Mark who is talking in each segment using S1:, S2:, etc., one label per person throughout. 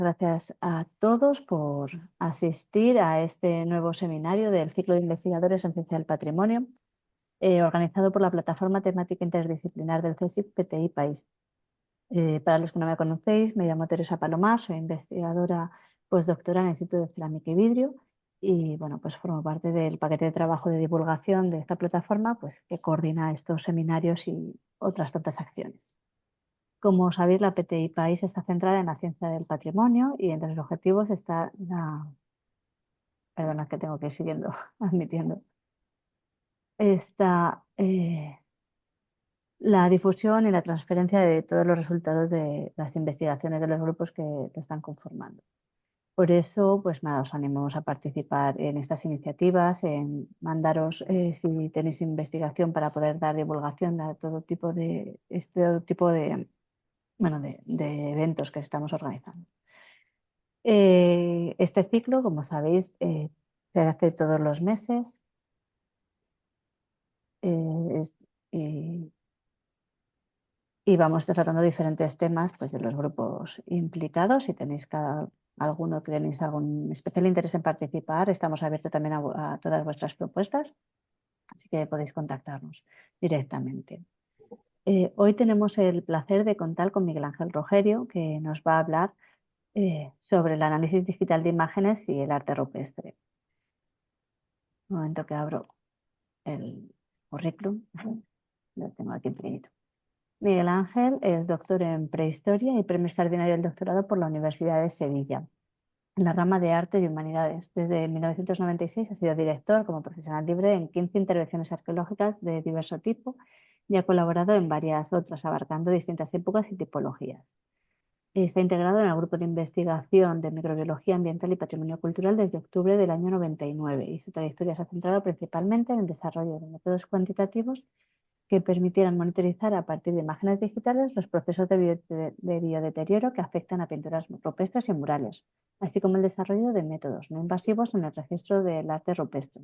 S1: Gracias a todos por asistir a este nuevo seminario del ciclo de investigadores en ciencia del patrimonio, organizado por la plataforma temática interdisciplinar del CSIC PTI País. Para los que no me conocéis, me llamo Teresa Palomar, soy investigadora postdoctoral en el Instituto de Cerámica y Vidrio y bueno, pues formo parte del paquete de trabajo de divulgación de esta plataforma, pues que coordina estos seminarios y otras tantas acciones. Como sabéis, la PTI País está centrada en la ciencia del patrimonio y entre los objetivos está perdona que tengo que ir siguiendo, admitiendo, está la difusión y la transferencia de todos los resultados de las investigaciones de los grupos que lo están conformando. Por eso, pues nada, os animamos a participar en estas iniciativas, en mandaros si tenéis investigación para poder dar divulgación a todo tipo de de eventos que estamos organizando. Este ciclo, como sabéis, se hace todos los meses eh, es- y, y vamos tratando diferentes temas pues, de los grupos implicados. Si tenéis alguno que tenéis algún especial interés en participar, estamos abiertos también a todas vuestras propuestas, así que podéis contactarnos directamente. Hoy tenemos el placer de contar con Miguel Ángel Rogerio, que nos va a hablar sobre el análisis digital de imágenes y el arte rupestre. Un momento que abro el currículum. Lo tengo aquí pequeñito. Miguel Ángel es doctor en prehistoria y premio extraordinario del doctorado por la Universidad de Sevilla, en la rama de arte y humanidades. Desde 1996 ha sido director como profesional libre en 15 intervenciones arqueológicas de diverso tipo y ha colaborado en varias otras, abarcando distintas épocas y tipologías. Está integrado en el grupo de investigación de microbiología ambiental y patrimonio cultural desde octubre del año 99 y su trayectoria se ha centrado principalmente en el desarrollo de métodos cuantitativos que permitieran monitorizar a partir de imágenes digitales los procesos de biodeterioro que afectan a pinturas rupestres y murales, así como el desarrollo de métodos no invasivos en el registro del arte rupestre.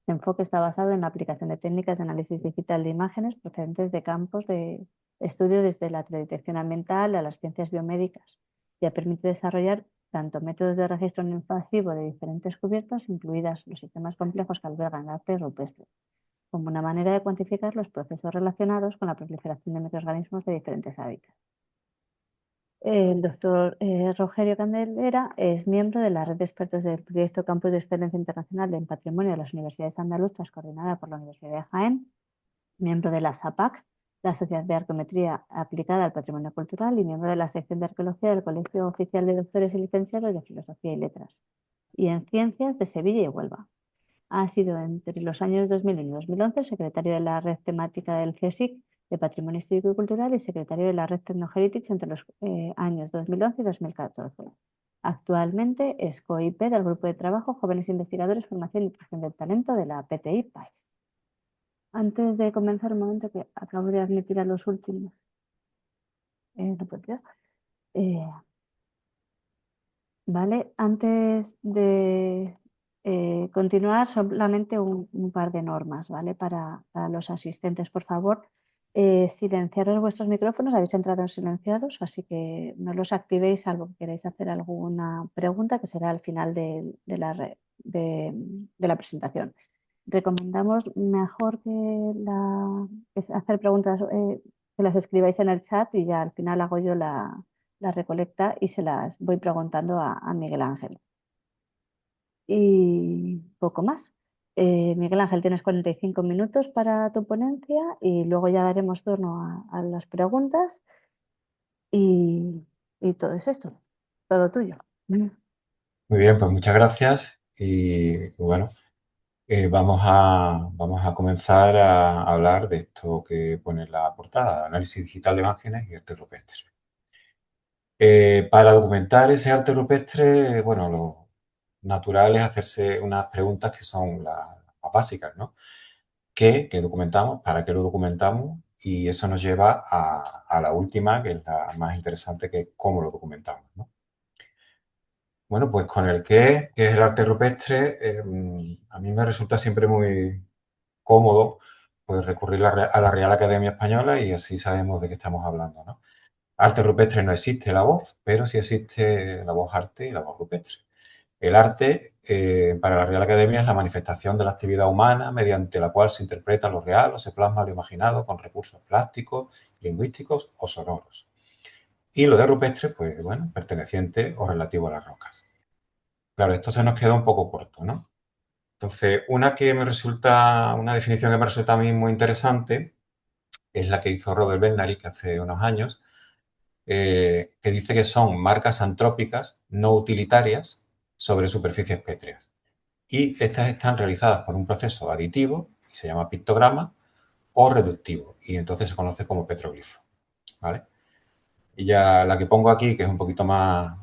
S1: Este enfoque está basado en la aplicación de técnicas de análisis digital de imágenes procedentes de campos de estudio desde la detección ambiental a las ciencias biomédicas. Ya permite desarrollar tanto métodos de registro no invasivo de diferentes cubiertas, incluidas los sistemas complejos que albergan el arte rupestre, como una manera de cuantificar los procesos relacionados con la proliferación de microorganismos de diferentes hábitats. El doctor Rogerio Candelera es miembro de la red de expertos del proyecto Campus de Excelencia Internacional en Patrimonio de las Universidades Andaluzas, coordinada por la Universidad de Jaén, miembro de la SAPAC, la Sociedad de Arqueometría Aplicada al Patrimonio Cultural, y miembro de la sección de Arqueología del Colegio Oficial de Doctores y Licenciados de Filosofía y Letras, y en Ciencias de Sevilla y Huelva. Ha sido entre los años 2001 y 2011 secretario de la red temática del CSIC de Patrimonio Histórico y Cultural y secretario de la red Tecnoheritage entre los años 2011 y 2014. Actualmente es co-IP del Grupo de Trabajo Jóvenes Investigadores, Formación y Nutrición del Talento de la PTI País. Antes de comenzar, un momento que acabo de admitir a los últimos. No puedo tirar. Vale, antes de continuar, solamente un par de normas, ¿vale? Para los asistentes, por favor, silenciaros vuestros micrófonos, habéis entrado silenciados, así que no los activéis salvo que queréis hacer alguna pregunta, que será al final de la presentación. Recomendamos mejor que hacer preguntas, que las escribáis en el chat y ya al final hago yo la recolecta y se las voy preguntando a Miguel Ángel. Y poco más. Miguel Ángel, tienes 45 minutos para tu ponencia y luego ya daremos turno a las preguntas y todo es esto, todo tuyo.
S2: Muy bien, pues muchas gracias y bueno, vamos a comenzar a hablar de esto que pone en la portada, análisis digital de imágenes y arte rupestre. Para documentar ese arte rupestre, bueno, lo natural es hacerse unas preguntas que son las básicas, ¿no? ¿Qué documentamos? ¿Para qué lo documentamos? Y eso nos lleva a la última, que es la más interesante, que es cómo lo documentamos, ¿no? Bueno, pues con el que es el arte rupestre, a mí me resulta siempre muy cómodo pues recurrir a la Real Academia Española y así sabemos de qué estamos hablando, ¿no? Arte rupestre no existe la voz, pero sí existe la voz arte y la voz rupestre. El arte, para la Real Academia, es la manifestación de la actividad humana mediante la cual se interpreta lo real o se plasma lo imaginado con recursos plásticos, lingüísticos o sonoros. Y lo de rupestre, pues bueno, perteneciente o relativo a las rocas. Claro, esto se nos queda un poco corto, ¿no? Entonces, una definición que me resulta a mí muy interesante es la que hizo Robert Bernary hace unos años, que dice que son marcas antrópicas no utilitarias sobre superficies pétreas. Y estas están realizadas por un proceso aditivo, y se llama pictograma, o reductivo, y entonces se conoce como petroglifo. ¿Vale? Y ya la que pongo aquí, que es un poquito más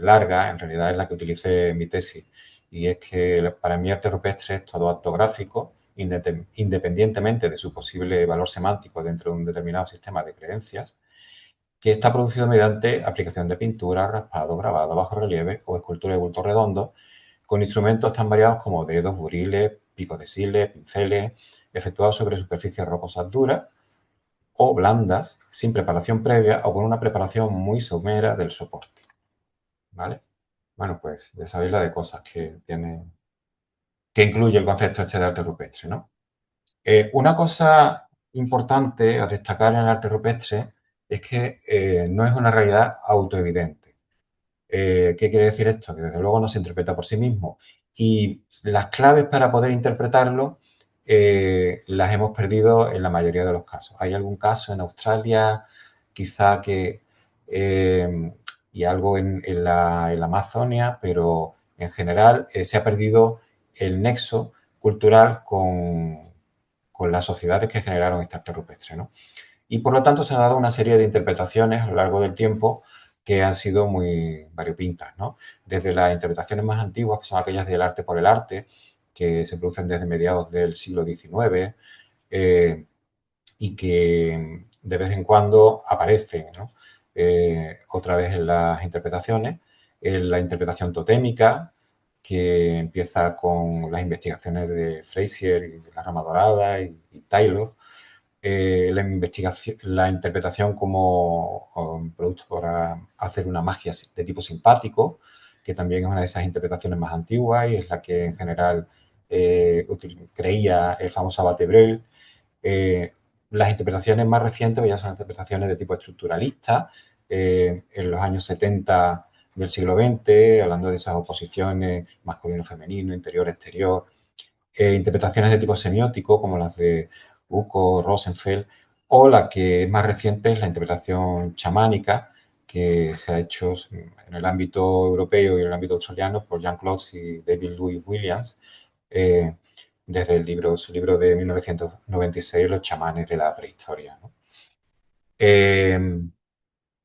S2: larga, en realidad es la que utilicé en mi tesis, y es que para mí arte rupestre es todo acto gráfico, independientemente de su posible valor semántico dentro de un determinado sistema de creencias, que está producido mediante aplicación de pintura, raspado, grabado, bajo relieve o escultura de bulto redondo, con instrumentos tan variados como dedos, buriles, picos de sile, pinceles, efectuados sobre superficies rocosas duras o blandas, sin preparación previa o con una preparación muy somera del soporte. ¿Vale? Bueno, pues ya sabéis la de cosas que incluye el concepto este de arte rupestre, ¿no? Una cosa importante a destacar en el arte rupestre es que no es una realidad autoevidente. ¿Qué quiere decir esto? Que desde luego no se interpreta por sí mismo. Y las claves para poder interpretarlo las hemos perdido en la mayoría de los casos. Hay algún caso en Australia, quizá que, eh, y algo en la Amazonia, pero en general se ha perdido el nexo cultural con las sociedades que generaron este arte rupestre, ¿no? Y por lo tanto se han dado una serie de interpretaciones a lo largo del tiempo que han sido muy variopintas, ¿no? Desde las interpretaciones más antiguas, que son aquellas del arte por el arte, que se producen desde mediados del siglo XIX eh, y que de vez en cuando aparecen, ¿no? Otra vez en las interpretaciones, en la interpretación totémica, que empieza con las investigaciones de Fraser y de la Rama Dorada y Taylor, la interpretación como un producto para hacer una magia de tipo simpático, que también es una de esas interpretaciones más antiguas y es la que en general creía el famoso Abate Brel. Eh, las interpretaciones más recientes ya son interpretaciones de tipo estructuralista, en los años 70 del siglo XX, hablando de esas oposiciones masculino-femenino, interior-exterior, interpretaciones de tipo semiótico, como las de Uco, Rosenfeld, o la que es más reciente es la interpretación chamánica, que se ha hecho en el ámbito europeo y en el ámbito australiano por Jean Klotz y David Louis Williams, eh, desde su libro de 1996, Los chamanes de la prehistoria, ¿no? Eh,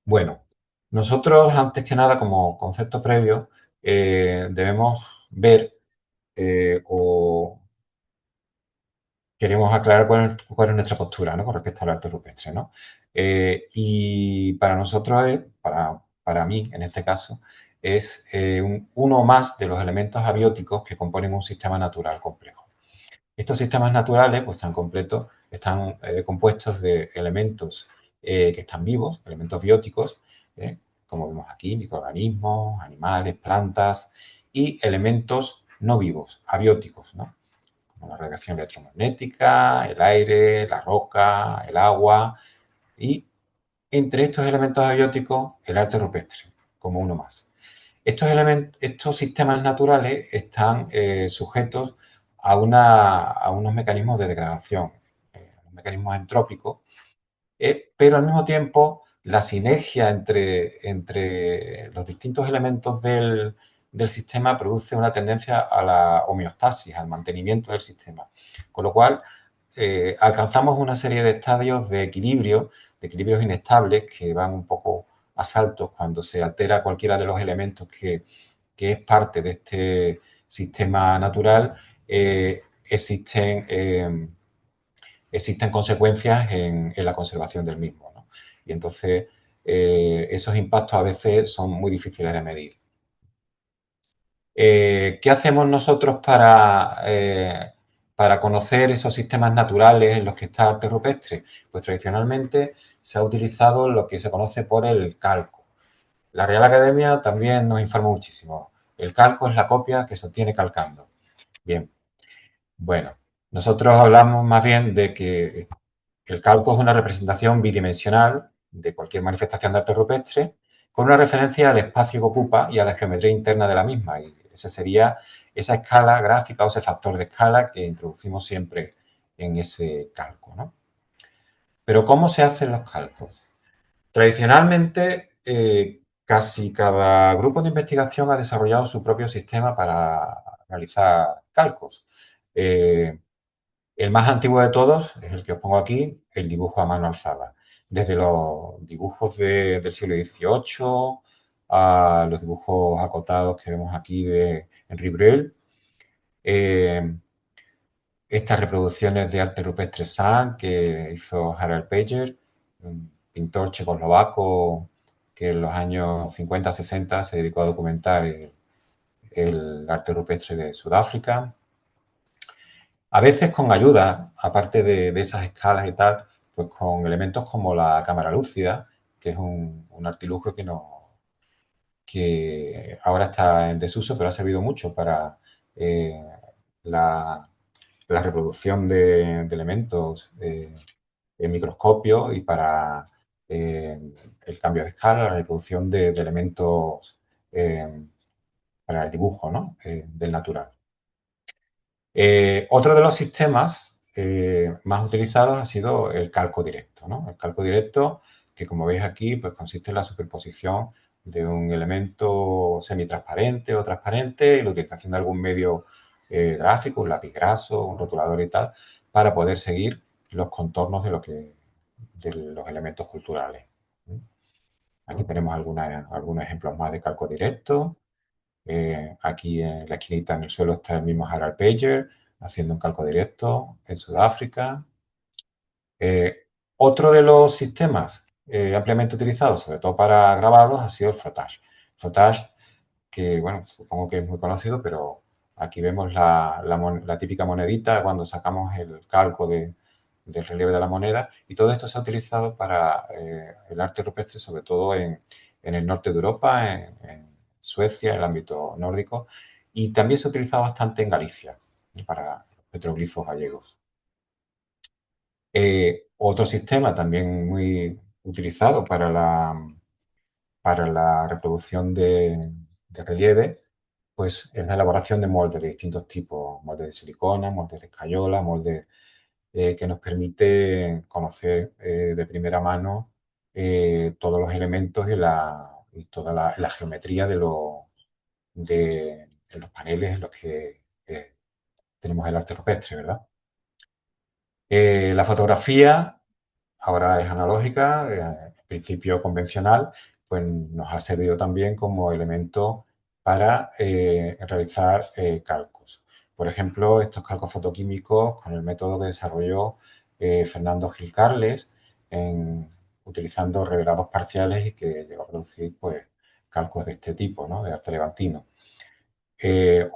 S2: bueno, nosotros, antes que nada, como concepto previo, debemos ver o queremos aclarar cuál es nuestra postura, ¿no? Con respecto al arte rupestre, ¿no? Y para nosotros, para mí, en este caso, es uno más de los elementos abióticos que componen un sistema natural complejo. Estos sistemas naturales pues, están compuestos de elementos que están vivos, elementos bióticos, como vemos aquí, microorganismos, animales, plantas, y elementos no vivos, abióticos, ¿no? Como la radiación electromagnética, el aire, la roca, el agua, y entre estos elementos abióticos, el arte rupestre, como uno más. Estos sistemas naturales están sujetos a unos mecanismos de degradación, mecanismos entrópicos, pero al mismo tiempo la sinergia entre los distintos elementos del sistema produce una tendencia a la homeostasis, al mantenimiento del sistema. Con lo cual, alcanzamos una serie de estadios de equilibrios inestables que van un poco a saltos cuando se altera cualquiera de los elementos que es parte de este sistema natural. Existen consecuencias en la conservación del mismo, ¿no? Y entonces esos impactos a veces son muy difíciles de medir. ¿Qué hacemos nosotros para para conocer esos sistemas naturales en los que está el arte rupestre? Pues tradicionalmente se ha utilizado lo que se conoce por el calco. La Real Academia también nos informa muchísimo. El calco es la copia que se obtiene calcando. Bien, bueno, nosotros hablamos más bien de que el calco es una representación bidimensional de cualquier manifestación de arte rupestre con una referencia al espacio que ocupa y a la geometría interna de la misma. Y esa sería esa escala gráfica o ese factor de escala que introducimos siempre en ese calco, ¿no? Pero ¿cómo se hacen los calcos? Tradicionalmente, casi cada grupo de investigación ha desarrollado su propio sistema para realizar calcos. Eh, el más antiguo de todos es el que os pongo aquí, el dibujo a mano alzada. Desde los dibujos del siglo XVIII a los dibujos acotados que vemos aquí de Henri Breuil. Eh, Estas reproducciones de arte rupestre San que hizo Harald Pager, un pintor checoslovaco que en los años 50-60 se dedicó a documentar el arte rupestre de Sudáfrica. A veces con ayuda, aparte de esas escalas y tal, pues con elementos como la cámara lúcida, que es un artilugio que ahora está en desuso, pero ha servido mucho para eh, la, la reproducción de elementos en microscopio y para el cambio de escala, la reproducción de elementos eh, para el dibujo, ¿no? Del natural. Otro de los sistemas más utilizados ha sido el calco directo, ¿no? El calco directo, que como veis aquí, pues consiste en la superposición de un elemento semitransparente o transparente y la utilización de algún medio gráfico, un lápiz graso, un rotulador y tal, para poder seguir los contornos de los elementos culturales. Aquí tenemos algunos ejemplos más de calco directo. Aquí en la esquinita en el suelo está el mismo Harald Pager haciendo un calco directo en Sudáfrica. Otro de los sistemas ampliamente utilizados, sobre todo para grabados, ha sido el frottage. Frottage, que bueno, supongo que es muy conocido, pero aquí vemos la típica monedita cuando sacamos el calco del relieve de la moneda, y todo esto se ha utilizado para el arte rupestre, sobre todo en el norte de Europa, en Suecia, en el ámbito nórdico, y también se ha utilizado bastante en Galicia para petroglifos gallegos. Otro sistema también muy utilizado para la reproducción de relieve, pues es la elaboración de moldes de distintos tipos, moldes de silicona, moldes de escayola, moldes que nos permite conocer de primera mano todos los elementos y toda la geometría de los paneles en los que tenemos el arte rupestre, ¿verdad? La fotografía ahora es analógica, en principio convencional, pues nos ha servido también como elemento para realizar calcos. Por ejemplo, estos calcos fotoquímicos con el método que desarrolló Fernando Gil Carles, utilizando revelados parciales y que llegó a producir pues, calcos de este tipo, ¿no? De arte levantino. El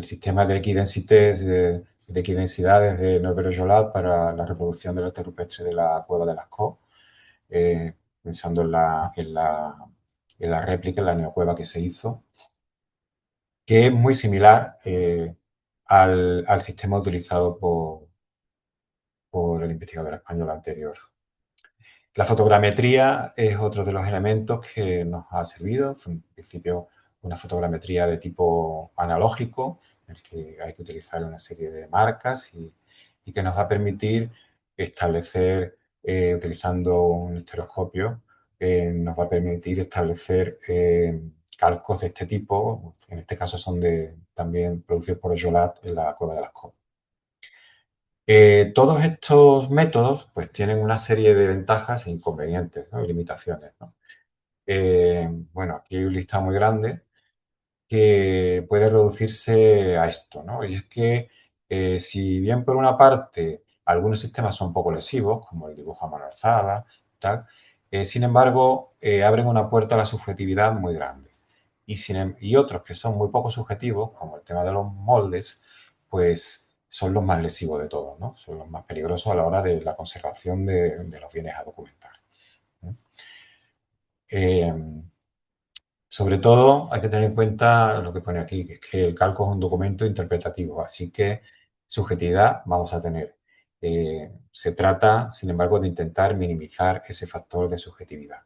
S2: sistema de equidensidades de Norbert Jolat para la reproducción del arte rupestre de la cueva de Lascaux, pensando en la réplica, en la neocueva que se hizo, que es muy similar al sistema utilizado por el investigador español anterior. La fotogrametría es otro de los elementos que nos ha servido. En principio, una fotogrametría de tipo analógico, en el que hay que utilizar una serie de marcas y que nos va a permitir establecer, utilizando un estereoscopio, nos va a permitir establecer calcos de este tipo. En este caso son también producidos por Jolat en la Cueva de Lascaux. Todos estos métodos pues, tienen una serie de ventajas e inconvenientes, ¿no? Y limitaciones, ¿no? Bueno, aquí hay un listado muy grande que puede reducirse a esto, ¿no? Y es que si bien por una parte algunos sistemas son poco lesivos, como el dibujo a mano alzada, tal, sin embargo abren una puerta a la subjetividad muy grande. Y otros que son muy poco subjetivos, como el tema de los moldes, pues son los más lesivos de todos, ¿no? Son los más peligrosos a la hora de la conservación de los bienes a documentar. Eh, Sobre todo hay que tener en cuenta lo que pone aquí, que es que el calco es un documento interpretativo, así que subjetividad vamos a tener. Se trata, sin embargo, de intentar minimizar ese factor de subjetividad.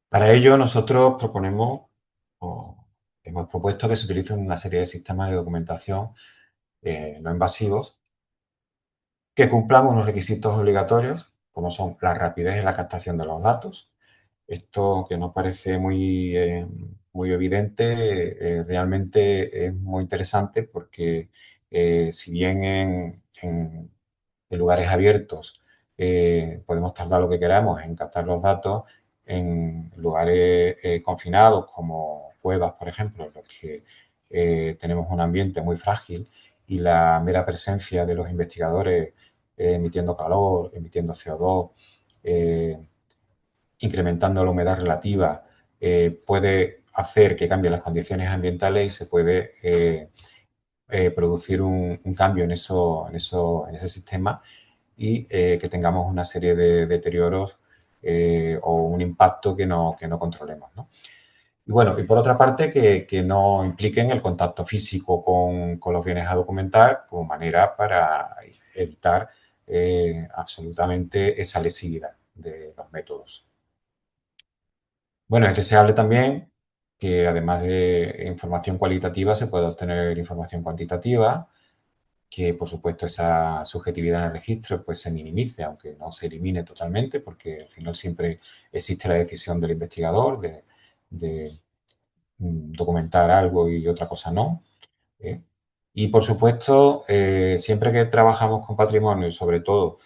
S2: Para ello, nosotros proponemos, o hemos propuesto que se utilicen una serie de sistemas de documentación no invasivos que cumplan unos requisitos obligatorios, como son la rapidez en la captación de los datos. Esto que nos parece muy evidente, realmente es muy interesante porque si bien en lugares abiertos podemos tardar lo que queramos en captar los datos, en lugares confinados como cuevas, por ejemplo, en los que tenemos un ambiente muy frágil y la mera presencia de los investigadores emitiendo calor, emitiendo CO2, incrementando la humedad relativa, puede hacer que cambien las condiciones ambientales y se puede producir un cambio en ese sistema y que tengamos una serie de deterioros o un impacto que no controlemos, ¿no? Y bueno, y por otra parte, que no impliquen el contacto físico con los bienes a documentar como manera para evitar absolutamente esa lesividad de los métodos. Bueno, es deseable también que además de información cualitativa se pueda obtener información cuantitativa, que por supuesto esa subjetividad en el registro pues se minimice, aunque no se elimine totalmente, porque al final siempre existe la decisión del investigador de documentar algo y otra cosa no. ¿Eh? Y por supuesto, siempre que trabajamos con patrimonio, y sobre todo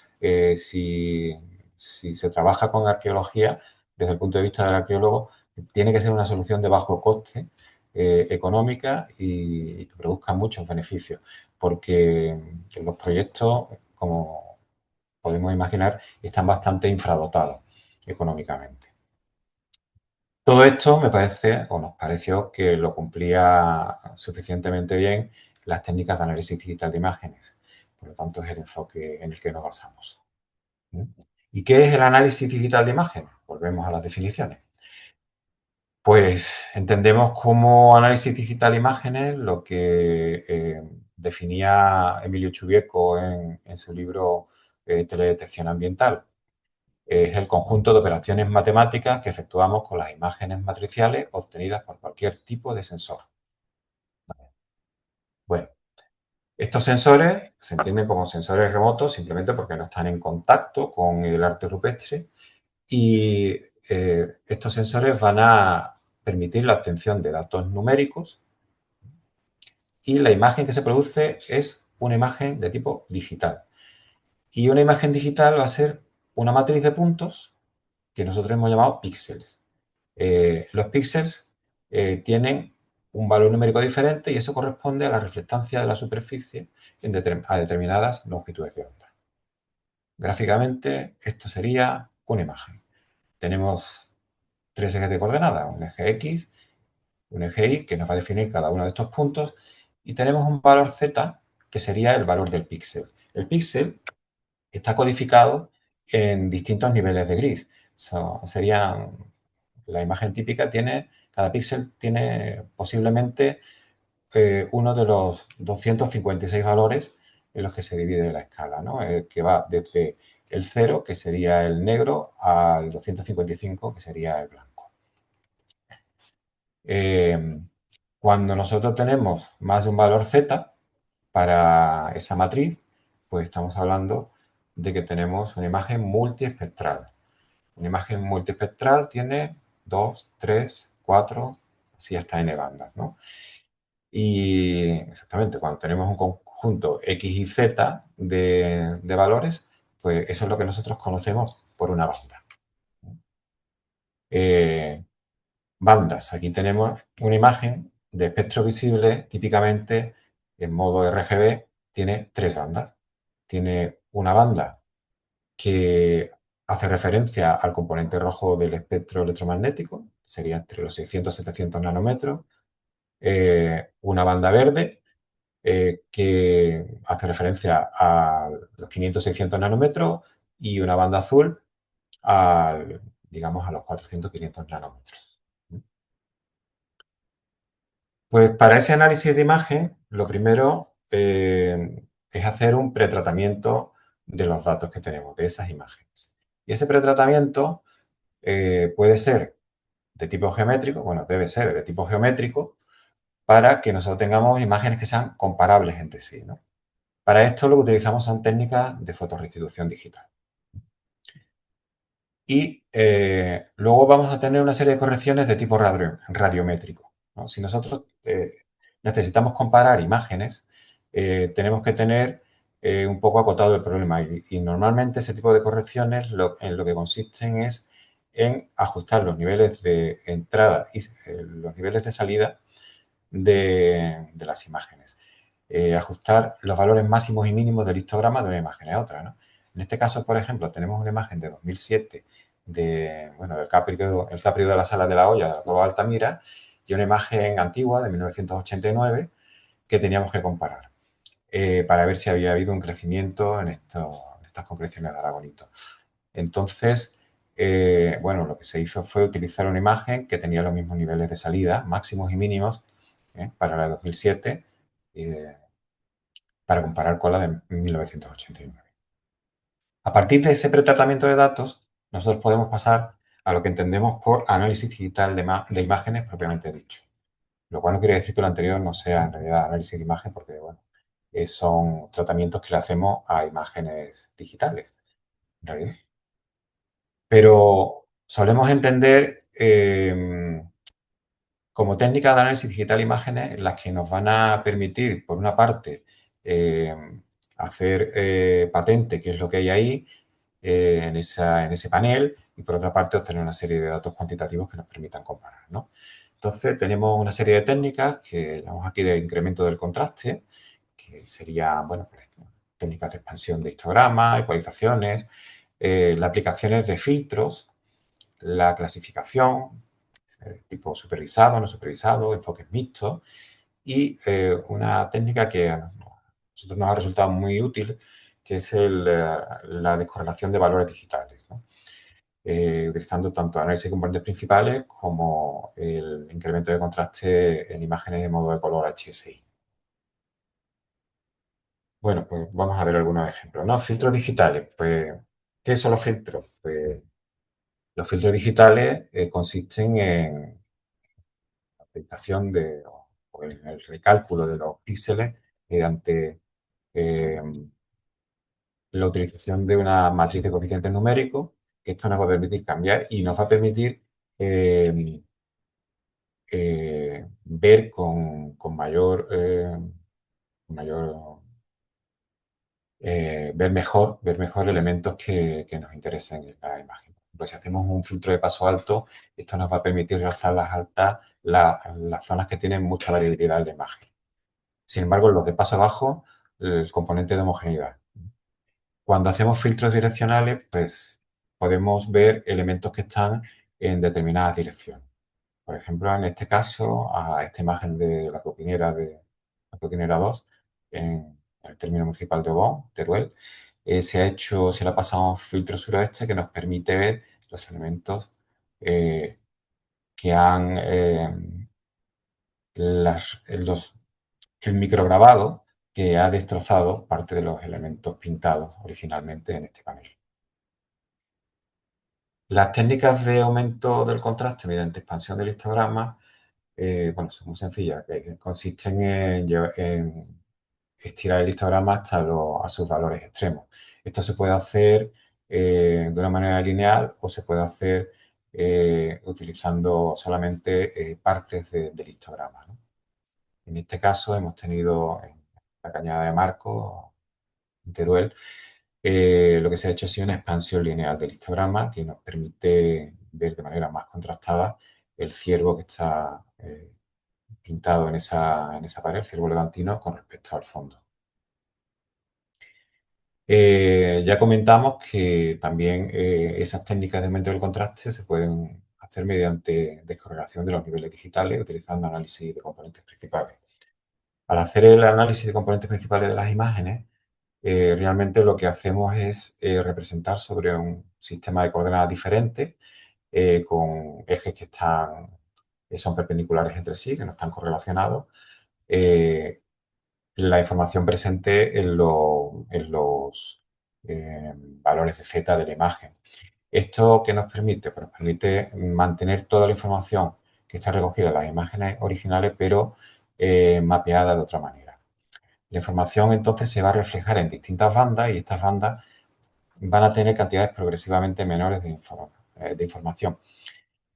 S2: si se trabaja con arqueología, desde el punto de vista del arqueólogo, tiene que ser una solución de bajo coste, económica y que produzca muchos beneficios, porque los proyectos, como podemos imaginar, están bastante infradotados económicamente. Todo esto me parece, o nos pareció, que lo cumplía suficientemente bien las técnicas de análisis digital de imágenes. Por lo tanto, es el enfoque en el que nos basamos. ¿Y qué es el análisis digital de imágenes? Volvemos a las definiciones. Pues entendemos como análisis digital de imágenes lo que definía Emilio Chubieco en su libro Teledetección ambiental. Es el conjunto de operaciones matemáticas que efectuamos con las imágenes matriciales obtenidas por cualquier tipo de sensor. Bueno, estos sensores se entienden como sensores remotos simplemente porque no están en contacto con el arte rupestre y estos sensores van a permitir la obtención de datos numéricos y la imagen que se produce es una imagen de tipo digital. Y una imagen digital va a ser una matriz de puntos que nosotros hemos llamado píxeles. Los píxeles tienen un valor numérico diferente y eso corresponde a la reflectancia de la superficie a determinadas longitudes de onda. Gráficamente, esto sería una imagen. Tenemos tres ejes de coordenadas, un eje X, un eje Y, que nos va a definir cada uno de estos puntos, y tenemos un valor Z, que sería el valor del píxel. El píxel está codificado en distintos niveles de gris. Serían la imagen típica cada píxel tiene posiblemente uno de los 256 valores en los que se divide la escala, ¿no? Que va desde el 0, que sería el negro, al 255, que sería el blanco. Cuando nosotros tenemos más de un valor z para esa matriz, pues estamos hablando de que tenemos una imagen multiespectral. Una imagen multiespectral tiene 2, 3, 4, así hasta n bandas, ¿no? Y exactamente, cuando tenemos un conjunto X y Z de valores, pues eso es lo que nosotros conocemos por una banda. Bandas. Aquí tenemos una imagen de espectro visible, típicamente en modo RGB, tiene tres bandas. Tiene una banda que hace referencia al componente rojo del espectro electromagnético, sería entre los 600 y 700 nanómetros, una banda verde que hace referencia a los 500-600 nanómetros y una banda azul digamos, a los 400-500 nanómetros. Pues para ese análisis de imagen, lo primero es hacer un pretratamiento de los datos que tenemos, de esas imágenes. Y ese pretratamiento puede ser de tipo geométrico, bueno, debe ser de tipo geométrico, para que nosotros tengamos imágenes que sean comparables entre sí, ¿no? Para esto lo que utilizamos son técnicas de fotorrestitución digital. Y luego vamos a tener una serie de correcciones de tipo radiométrico, ¿no? Si nosotros necesitamos comparar imágenes, tenemos que tener un poco acotado el problema. Y normalmente ese tipo de correcciones en lo que consisten es en ajustar los niveles de entrada y los niveles de salida de las imágenes. Ajustar los valores máximos y mínimos del histograma de una imagen a otra, ¿no? En este caso, por ejemplo, tenemos una imagen de 2007 del Caprio de la Sala de la Hoya, de la Cueva de Altamira, y una imagen antigua de 1989 que teníamos que comparar para ver si había habido un crecimiento en estas concreciones de aragonito. Entonces, bueno, lo que se hizo fue utilizar una imagen que tenía los mismos niveles de salida, máximos y mínimos, para la de 2007, para comparar con la de 1989. A partir de ese pretratamiento de datos, nosotros podemos pasar a lo que entendemos por análisis digital de imágenes propiamente dicho. Lo cual no quiere decir que lo anterior no sea en realidad análisis de imagen, porque bueno, son tratamientos que le hacemos a imágenes digitales, en realidad. Pero solemos entender como técnicas de análisis digital de imágenes las que nos van a permitir, por una parte, eh, hacer patente qué es lo que hay ahí en ese panel y, por otra parte, obtener una serie de datos cuantitativos que nos permitan comparar, ¿no? Entonces, tenemos una serie de técnicas que llamamos aquí de incremento del contraste, que serían, bueno, pues, técnicas de expansión de histogramas, ecualizaciones, las aplicaciones de filtros, la clasificación, tipo supervisado, no supervisado, enfoques mixtos y una técnica que a nosotros nos ha resultado muy útil, que es la descorrelación de valores digitales, ¿no? Utilizando tanto análisis de componentes principales como el incremento de contraste en imágenes de modo de color HSI. Bueno, pues vamos a ver algunos ejemplos, ¿no? Filtros digitales, pues, ¿qué son los filtros? Pues los filtros digitales consisten en la aplicación o en el recálculo de los píxeles mediante eh, la utilización de una matriz de coeficientes numéricos, que esto nos va a permitir cambiar y nos va a permitir eh, ver con mayor ver mejor elementos que nos interesen en la imagen. Pues si hacemos un filtro de paso alto, esto nos va a permitir realzar las zonas que tienen mucha variabilidad en la imagen. Sin embargo, en los de paso bajo, el componente de homogeneidad. Cuando hacemos filtros direccionales, pues podemos ver elementos que están en determinadas direcciones. Por ejemplo, en este caso, a esta imagen de la Coquinera 2, en el término municipal de Obón, Teruel, se le ha pasado un filtro suroeste que nos permite ver los elementos eh, que han, el micrograbado que ha destrozado parte de los elementos pintados originalmente en este panel. Las técnicas de aumento del contraste mediante expansión del histograma, bueno, son muy sencillas, que consisten en estirar el histograma hasta a sus valores extremos. Esto se puede hacer de una manera lineal o se puede hacer utilizando solamente partes del histograma, ¿no? En este caso hemos tenido en la Cañada de Marcos, en Teruel, lo que se ha hecho ha sido una expansión lineal del histograma que nos permite ver de manera más contrastada el ciervo que está pintado en esa pared, el ciervo levantino, con respecto al fondo. Ya comentamos que también esas técnicas de aumento del contraste se pueden hacer mediante descorrelación de los niveles digitales utilizando análisis de componentes principales. Al hacer el análisis de componentes principales de las imágenes, realmente lo que hacemos es representar sobre un sistema de coordenadas diferentes con ejes que son perpendiculares entre sí, que no están correlacionados, la información presente en los valores de z de la imagen. ¿Esto qué nos permite? Pues nos permite mantener toda la información que está recogida en las imágenes originales, pero mapeada de otra manera. La información entonces se va a reflejar en distintas bandas y estas bandas van a tener cantidades progresivamente menores de información.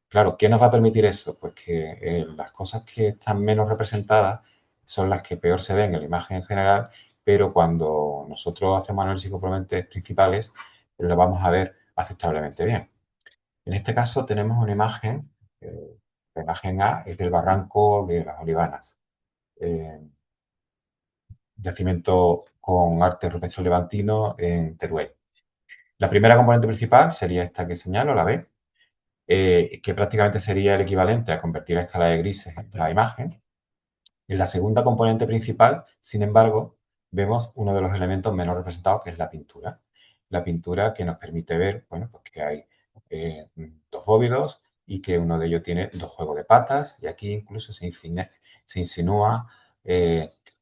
S2: Claro, ¿qué nos va a permitir eso? Pues que las cosas que están menos representadas son las que peor se ven en la imagen en general, pero cuando nosotros hacemos análisis de componentes principales, lo vamos a ver aceptablemente bien. En este caso tenemos una imagen, la imagen A es del barranco de las Olivanas, eh, yacimiento con arte rupestre levantino en Teruel. La primera componente principal sería esta que señalo, la B, que prácticamente sería el equivalente a convertir la escala de grises en la imagen. En la segunda componente principal, sin embargo, vemos uno de los elementos menos representados, que es la pintura. La pintura que nos permite ver, bueno, pues que hay dos bóvidos y que uno de ellos tiene dos juegos de patas y aquí incluso se insinúa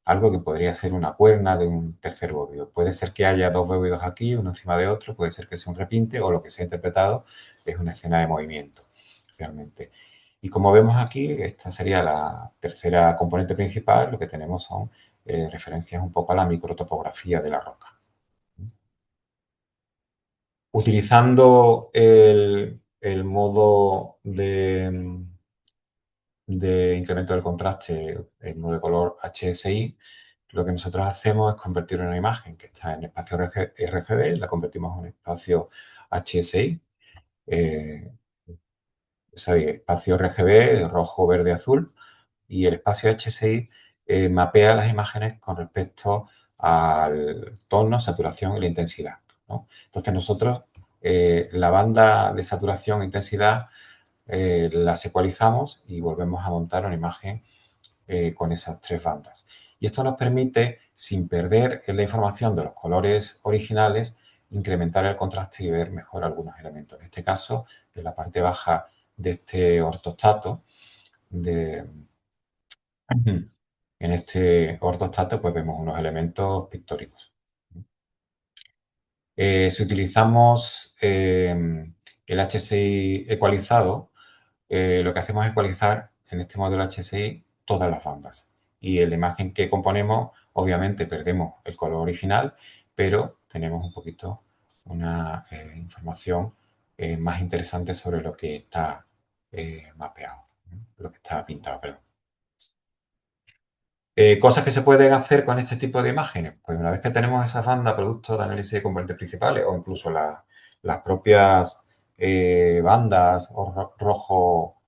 S2: algo que podría ser una cuerna de un tercer bóvido. Puede ser que haya dos bóvidos aquí, uno encima de otro, puede ser que sea un repinte o lo que se ha interpretado es una escena de movimiento, realmente. Y como vemos aquí, esta sería la tercera componente principal, lo que tenemos son referencias un poco a la microtopografía de la roca. Utilizando el modo de incremento del contraste, el modo de color HSI, lo que nosotros hacemos es convertir una imagen que está en espacio RGB, la convertimos en un espacio HSI, ¿sabéis? Espacio RGB, rojo, verde, azul, y el espacio HSI mapea las imágenes con respecto al tono, saturación y la intensidad, ¿no? Entonces nosotros la banda de saturación e intensidad las ecualizamos y volvemos a montar una imagen con esas tres bandas. Y esto nos permite, sin perder la información de los colores originales, incrementar el contraste y ver mejor algunos elementos. En este caso, en la parte baja de este ortostato, de, en este ortostato, pues vemos unos elementos pictóricos. Si utilizamos el HSI ecualizado, lo que hacemos es ecualizar en este modelo HSI todas las bandas. Y en la imagen que componemos, obviamente perdemos el color original, pero tenemos un poquito una información más interesante sobre lo que está mapeado, ¿no? Lo que está pintado, perdón. Cosas que se pueden hacer con este tipo de imágenes. Pues una vez que tenemos esas bandas, productos de análisis de componentes principales o incluso las propias bandas rojo,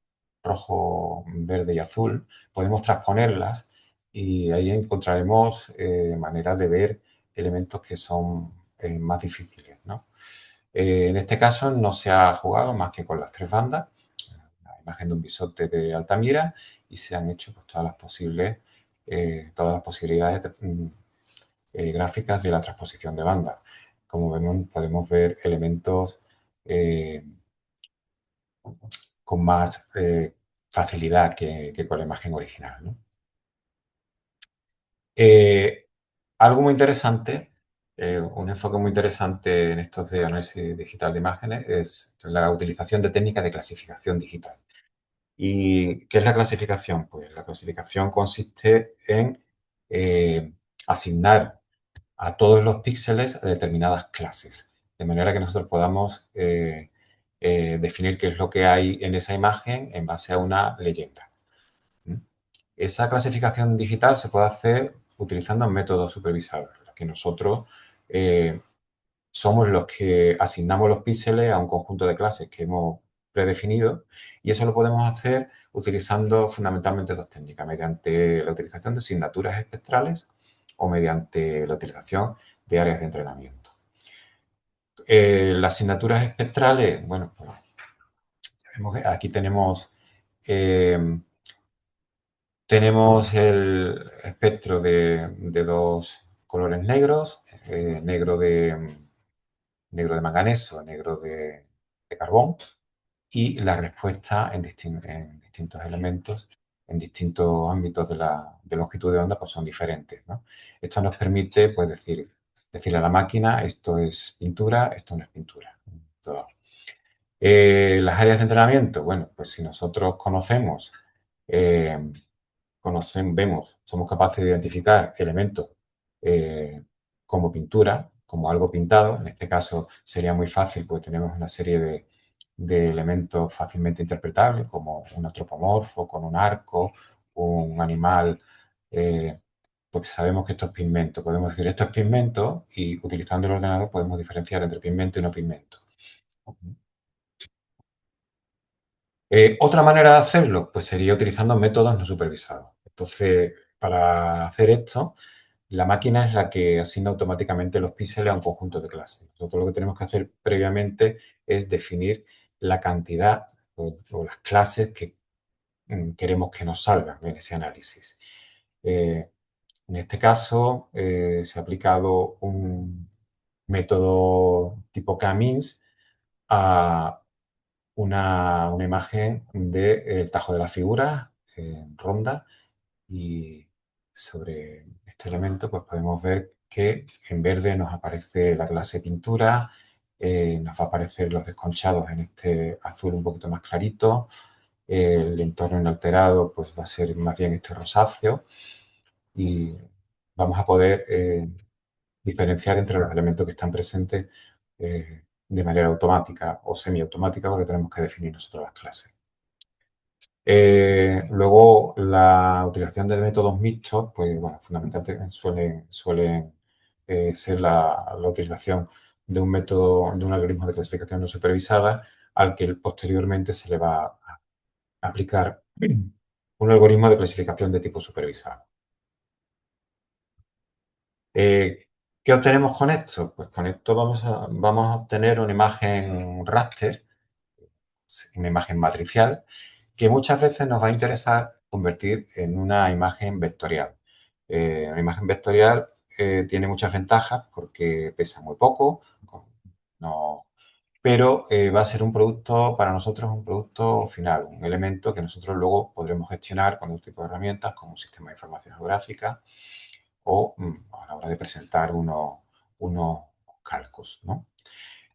S2: verde y azul, podemos transponerlas y ahí encontraremos maneras de ver elementos que son más difíciles, ¿no? En este caso no se ha jugado más que con las tres bandas, la imagen de un bisonte de Altamira, y se han hecho pues, todas las posibilidades gráficas de la transposición de banda. Como vemos, podemos ver elementos con más facilidad que con la imagen original, ¿no? Algo muy interesante, un enfoque muy interesante en estos de análisis digital de imágenes es la utilización de técnicas de clasificación digital. ¿Y qué es la clasificación? Pues la clasificación consiste en asignar a todos los píxeles a determinadas clases, de manera que nosotros podamos definir qué es lo que hay en esa imagen en base a una leyenda. ¿Mm? Esa clasificación digital se puede hacer utilizando métodos supervisados, en los que nosotros somos los que asignamos los píxeles a un conjunto de clases que hemos predefinido y eso lo podemos hacer utilizando fundamentalmente dos técnicas, mediante la utilización de asignaturas espectrales o mediante la utilización de áreas de entrenamiento. Las asignaturas espectrales, bueno, pues, aquí tenemos Tenemos el espectro de dos colores negros, negro de manganeso, negro de carbón, y la respuesta en distintos elementos, en distintos ámbitos de longitud de onda, pues son diferentes, ¿no? Esto nos permite, pues, decirle a la máquina, esto es pintura, esto no es pintura. Todo. Las áreas de entrenamiento, bueno, pues si nosotros eh, vemos, somos capaces de identificar elementos eh, como pintura, como algo pintado. En este caso sería muy fácil, pues tenemos una serie de elementos fácilmente interpretables, como un antropomorfo con un arco, un animal, eh, porque sabemos que esto es pigmento. Podemos decir esto es pigmento y utilizando el ordenador podemos diferenciar entre pigmento y no pigmento. Otra manera de hacerlo, pues sería utilizando métodos no supervisados. Entonces, para hacer esto, la máquina es la que asigna automáticamente los píxeles a un conjunto de clases. Nosotros lo que tenemos que hacer previamente es definir la cantidad o las clases que queremos que nos salgan en ese análisis. Eh, en este caso, se ha aplicado un método tipo K-means a una imagen del Tajo de la Figura en ronda y sobre este elemento pues podemos ver que en verde nos aparece la clase pintura, nos va a aparecer los desconchados en este azul un poquito más clarito, el entorno inalterado pues va a ser más bien este rosáceo y vamos a poder diferenciar entre los elementos que están presentes de manera automática o semiautomática porque tenemos que definir nosotros las clases. Luego, la utilización de métodos mixtos, pues bueno, fundamentalmente suelen ser la utilización de un método, de un algoritmo de clasificación no supervisada al que posteriormente se le va a aplicar un algoritmo de clasificación de tipo supervisado. ¿Qué obtenemos con esto? Pues con esto vamos a obtener una imagen raster, una imagen matricial, que muchas veces nos va a interesar convertir en una imagen vectorial. Una imagen vectorial tiene muchas ventajas porque pesa muy poco, no, pero va a ser un producto, para nosotros, un producto final, un elemento que nosotros luego podremos gestionar con otro tipo de herramientas como un sistema de información geográfica o a la hora de presentar unos calcos, ¿no?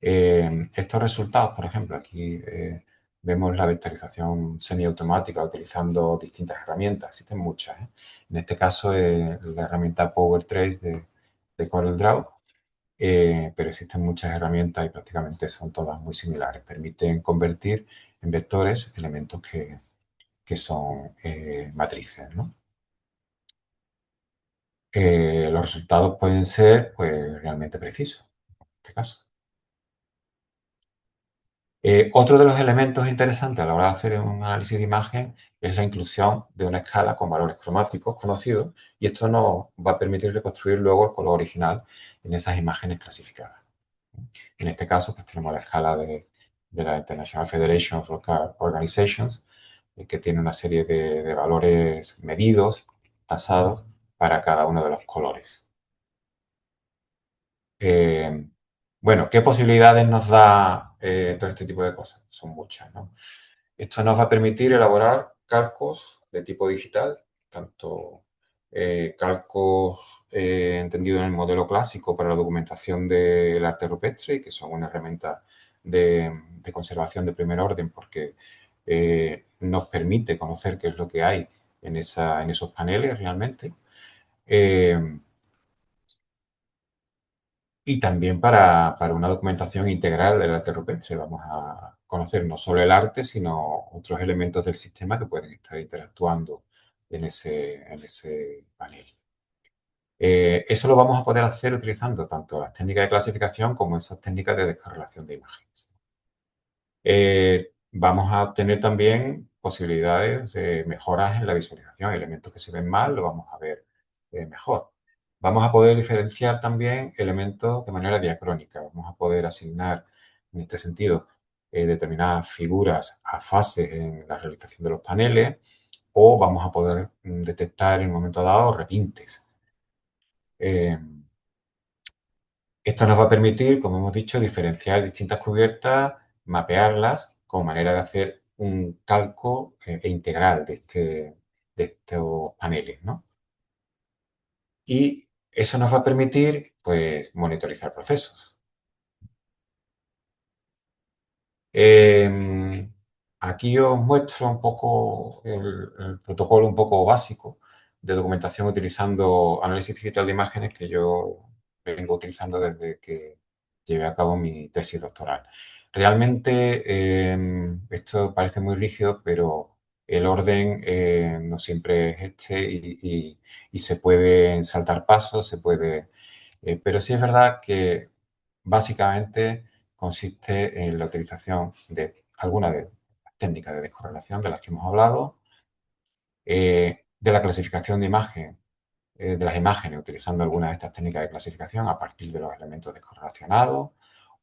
S2: Estos resultados, por ejemplo, aquí vemos la vectorización semiautomática utilizando distintas herramientas, existen muchas, ¿eh? En este caso, la herramienta PowerTrace de CorelDRAW, pero existen muchas herramientas y prácticamente son todas muy similares. Permiten convertir en vectores elementos que son matrices, ¿no? Los resultados pueden ser pues, realmente precisos, en este caso. Otro de los elementos interesantes a la hora de hacer un análisis de imagen es la inclusión de una escala con valores cromáticos conocidos y esto nos va a permitir reconstruir luego el color original en esas imágenes clasificadas. En este caso, pues tenemos la escala de la International Federation of Local Organizations, que tiene una serie de valores medidos, tasados, para cada uno de los colores. Eh, bueno, ¿qué posibilidades nos da todo este tipo de cosas? Son muchas, ¿no? Esto nos va a permitir elaborar calcos de tipo digital, tanto calcos entendidos en el modelo clásico para la documentación del arte rupestre, que son una herramienta de conservación de primer orden porque nos permite conocer qué es lo que hay en esos paneles realmente. Y también para una documentación integral del arte rupestre. Vamos a conocer no solo el arte, sino otros elementos del sistema que pueden estar interactuando en ese panel. Eso lo vamos a poder hacer utilizando tanto las técnicas de clasificación como esas técnicas de descorrelación de imágenes. Vamos a obtener también posibilidades de mejoras en la visualización. Elementos que se ven mal lo vamos a ver mejor. Vamos a poder diferenciar también elementos de manera diacrónica. Vamos a poder asignar, en este sentido, determinadas figuras a fases en la realización de los paneles o vamos a poder detectar en un momento dado repintes. Eh, Esto nos va a permitir, como hemos dicho, diferenciar distintas cubiertas, mapearlas como manera de hacer un calco integral de estos paneles, ¿no? Y eso nos va a permitir, pues, monitorizar procesos. Aquí os muestro un poco el protocolo un poco básico de documentación utilizando análisis digital de imágenes que yo vengo utilizando desde que llevé a cabo mi tesis doctoral. Realmente esto parece muy rígido, pero el orden no siempre es este y se pueden saltar pasos, pero sí es verdad que básicamente consiste en la utilización de algunas de las técnicas de descorrelación de las que hemos hablado, de la clasificación de imagen, de las imágenes utilizando algunas de estas técnicas de clasificación a partir de los elementos descorrelacionados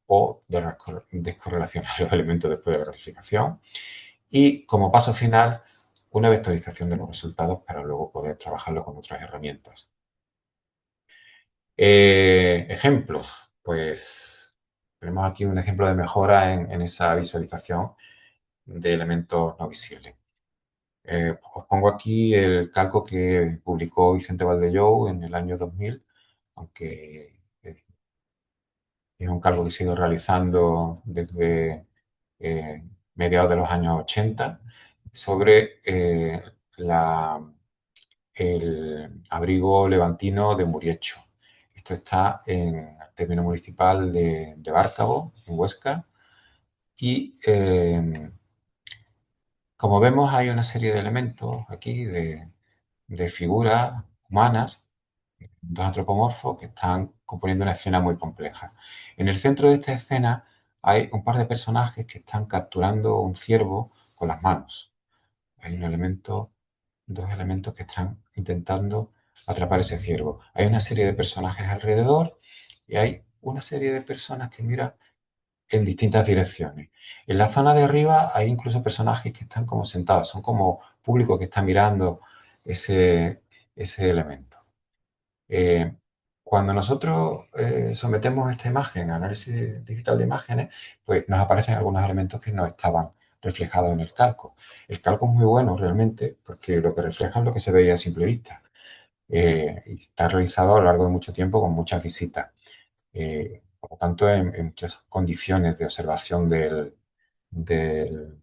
S2: o de descorrelacionar los elementos después de la clasificación. Y como paso final, una vectorización de los resultados para luego poder trabajarlo con otras herramientas. Ejemplos, pues tenemos aquí un ejemplo de mejora en esa visualización de elementos no visibles. Os pongo aquí el calco que publicó Vicente Valdellou en el año 2000, aunque es un calco que se ha ido realizando desde eh, mediados de los años 80 sobre el abrigo levantino de Muriecho. Esto está en el término municipal de Bárcabo, en Huesca, y como vemos hay una serie de elementos aquí, de figuras humanas, dos antropomorfos que están componiendo una escena muy compleja. En el centro de esta escena hay un par de personajes que están capturando un ciervo con las manos. Hay un elemento, dos elementos que están intentando atrapar ese ciervo. Hay una serie de personajes alrededor y hay una serie de personas que miran en distintas direcciones. En la zona de arriba hay incluso personajes que están como sentados, son como público que está mirando ese, ese elemento. Eh, Cuando nosotros sometemos esta imagen a análisis digital de imágenes, pues nos aparecen algunos elementos que no estaban reflejados en el calco. El calco es muy bueno realmente porque lo que refleja es lo que se veía a simple vista. Y está realizado a lo largo de mucho tiempo con muchas visitas. Por lo tanto, en muchas condiciones de observación del, del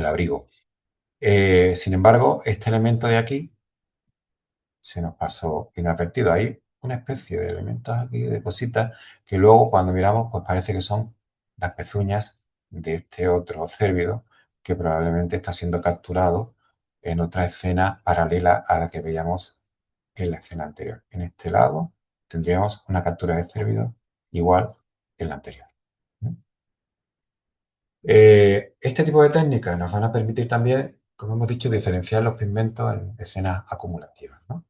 S2: abrigo. Sin embargo, este elemento de aquí se nos pasó inadvertido. Hay una especie de elementos aquí, de cositas, que luego cuando miramos, pues parece que son las pezuñas de este otro cérvido que probablemente está siendo capturado en otra escena paralela a la que veíamos en la escena anterior. En este lado tendríamos una captura de cérvido igual que en la anterior. Este tipo de técnicas nos van a permitir también, como hemos dicho, diferenciar los pigmentos en escenas acumulativas, ¿no?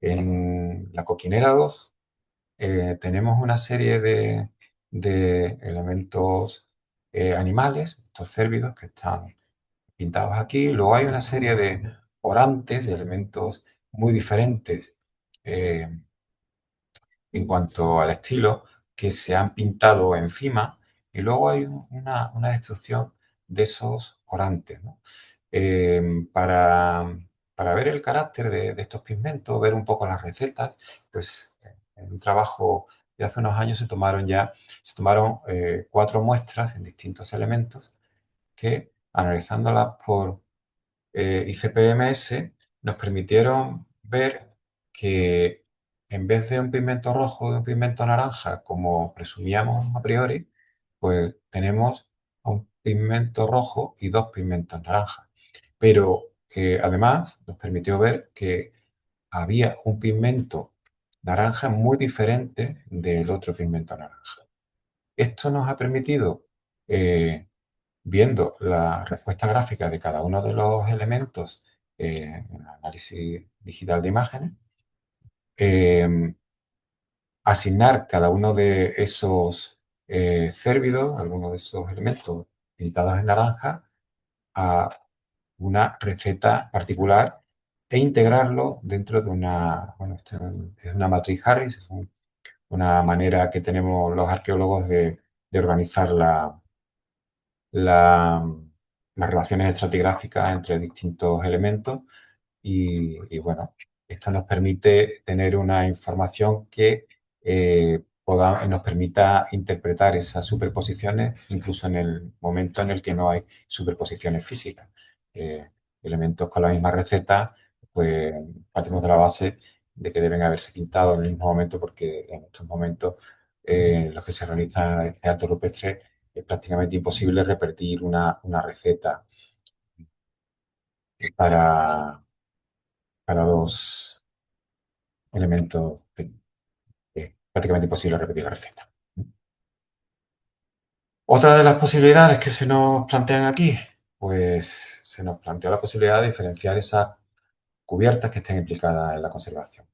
S2: En la coquinera 2 tenemos una serie de elementos animales, estos cérvidos que están pintados aquí. Luego hay una serie de orantes, de elementos muy diferentes eh, en cuanto al estilo, que se han pintado encima. Y luego hay una destrucción de esos orantes, ¿no? Para, para ver el carácter de estos pigmentos, ver un poco las recetas, pues en un trabajo de hace unos años se tomaron 4 muestras en distintos elementos que, analizándolas por ICP-MS, nos permitieron ver que en vez de un pigmento rojo y un pigmento naranja, como presumíamos a priori, pues tenemos un pigmento rojo y dos pigmentos naranjas. Pero además nos permitió ver que había un pigmento naranja muy diferente del otro pigmento naranja. Esto nos ha permitido, viendo la respuesta gráfica de cada uno de los elementos en el análisis digital de imágenes, eh, asignar cada uno de esos cérvidos, algunos de esos elementos pintados en naranja, a una receta particular e integrarlo dentro de una, bueno, esto es una matriz Harris, es una manera que tenemos los arqueólogos de organizar la- las relaciones estratigráficas entre distintos elementos bueno, esto nos permite tener una información que nos permita interpretar esas superposiciones incluso en el momento en el que no hay superposiciones físicas. Eh, Elementos con la misma receta, pues partimos de la base de que deben haberse pintado en el mismo momento porque en estos momentos en los que se realiza este arte rupestre es prácticamente imposible repetir una receta para, para dos elementos que es prácticamente imposible repetir la receta. Otra de las posibilidades que se nos plantean aquí, pues se nos plantea la posibilidad de diferenciar esas cubiertas que estén implicadas en la conservación.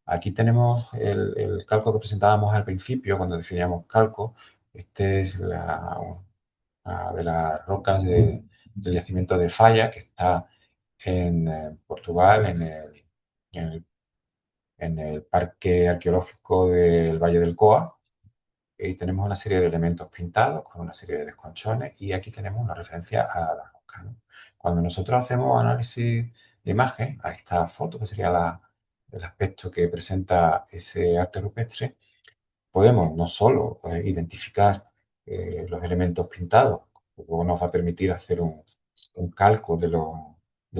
S2: Aquí tenemos el calco que presentábamos al principio, cuando definíamos calco. Este es una de las rocas del yacimiento de Falla, que está en Portugal, en el, en el Parque Arqueológico del Valle del Coa. Y tenemos una serie de elementos pintados con una serie de desconchones y aquí tenemos una referencia a la roca, ¿no? Cuando nosotros hacemos análisis de imagen a esta foto, que sería el aspecto que presenta ese arte rupestre, podemos no solo identificar los elementos pintados, luego nos va a permitir hacer un calco de lo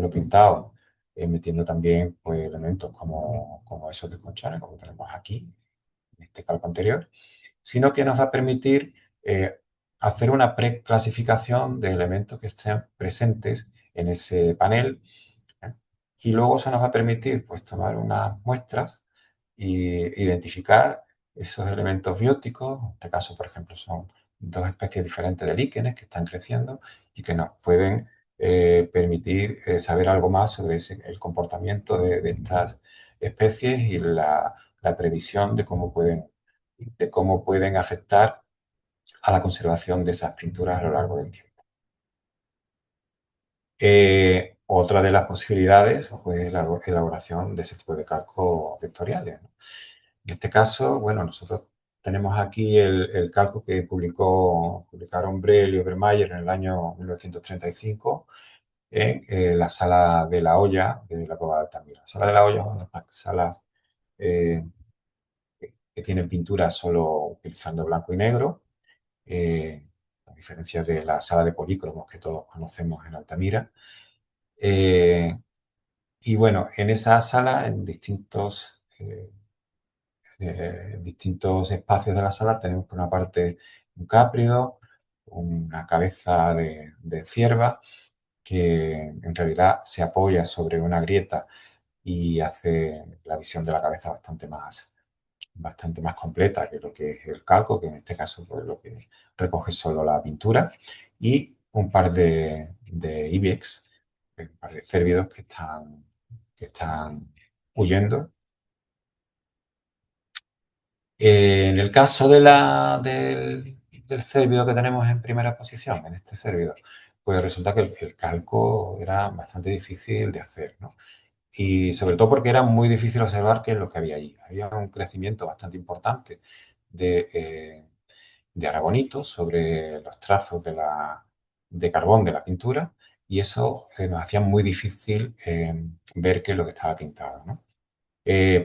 S2: pintado, metiendo también pues, elementos como esos desconchones, como tenemos aquí, en este calco anterior, sino que nos va a permitir eh, hacer una preclasificación de elementos que estén presentes en ese panel, ¿eh? Y luego eso nos va a permitir pues, tomar unas muestras e identificar esos elementos bióticos. En este caso, por ejemplo, son dos especies diferentes de líquenes que están creciendo y que nos pueden permitir saber algo más sobre el comportamiento de estas especies y la previsión de cómo pueden afectar a la conservación de esas pinturas a lo largo del tiempo. Otra de las posibilidades pues, es la elaboración de ese tipo de calcos vectoriales, ¿no? En este caso, bueno, nosotros tenemos aquí el calco que publicaron Brel y Obermayer en el año 1935 en la Sala de la Hoya de la Cueva de Altamira. La Sala de la Hoya es una sala eh, que tiene pintura solo utilizando blanco y negro, a diferencia de la sala de polícromos que todos conocemos en Altamira. Eh, y bueno, en esa sala, en distintos espacios de la sala, tenemos por una parte un cáprido, una cabeza de cierva, que en realidad se apoya sobre una grieta y hace la visión de la cabeza bastante más completa que lo que es el calco, que en este caso pues, lo que recoge solo la pintura, y un par de ibex, un par de cérvidos que están huyendo. En el caso del cérvido que tenemos en primera posición, en este cérvido, pues resulta que el calco era bastante difícil de hacer, ¿no? Y sobre todo porque era muy difícil observar qué es lo que había allí. Había un crecimiento bastante importante de aragonitos sobre los trazos de carbón de la pintura y eso nos hacía muy difícil ver qué es lo que estaba pintado, ¿no?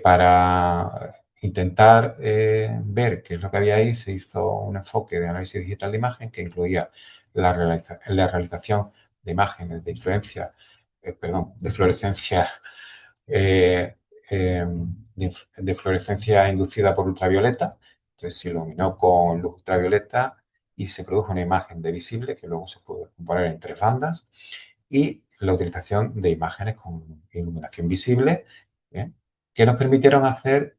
S2: Para intentar ver qué es lo que había ahí, se hizo un enfoque de análisis digital de imagen que incluía la realización de imágenes de influencia, perdón, de fluorescencia eh, de fluorescencia inducida por ultravioleta. Entonces se iluminó con luz ultravioleta y se produjo una imagen de visible que luego se pudo componer en tres bandas y la utilización de imágenes con iluminación visible, ¿eh? Que nos permitieron hacer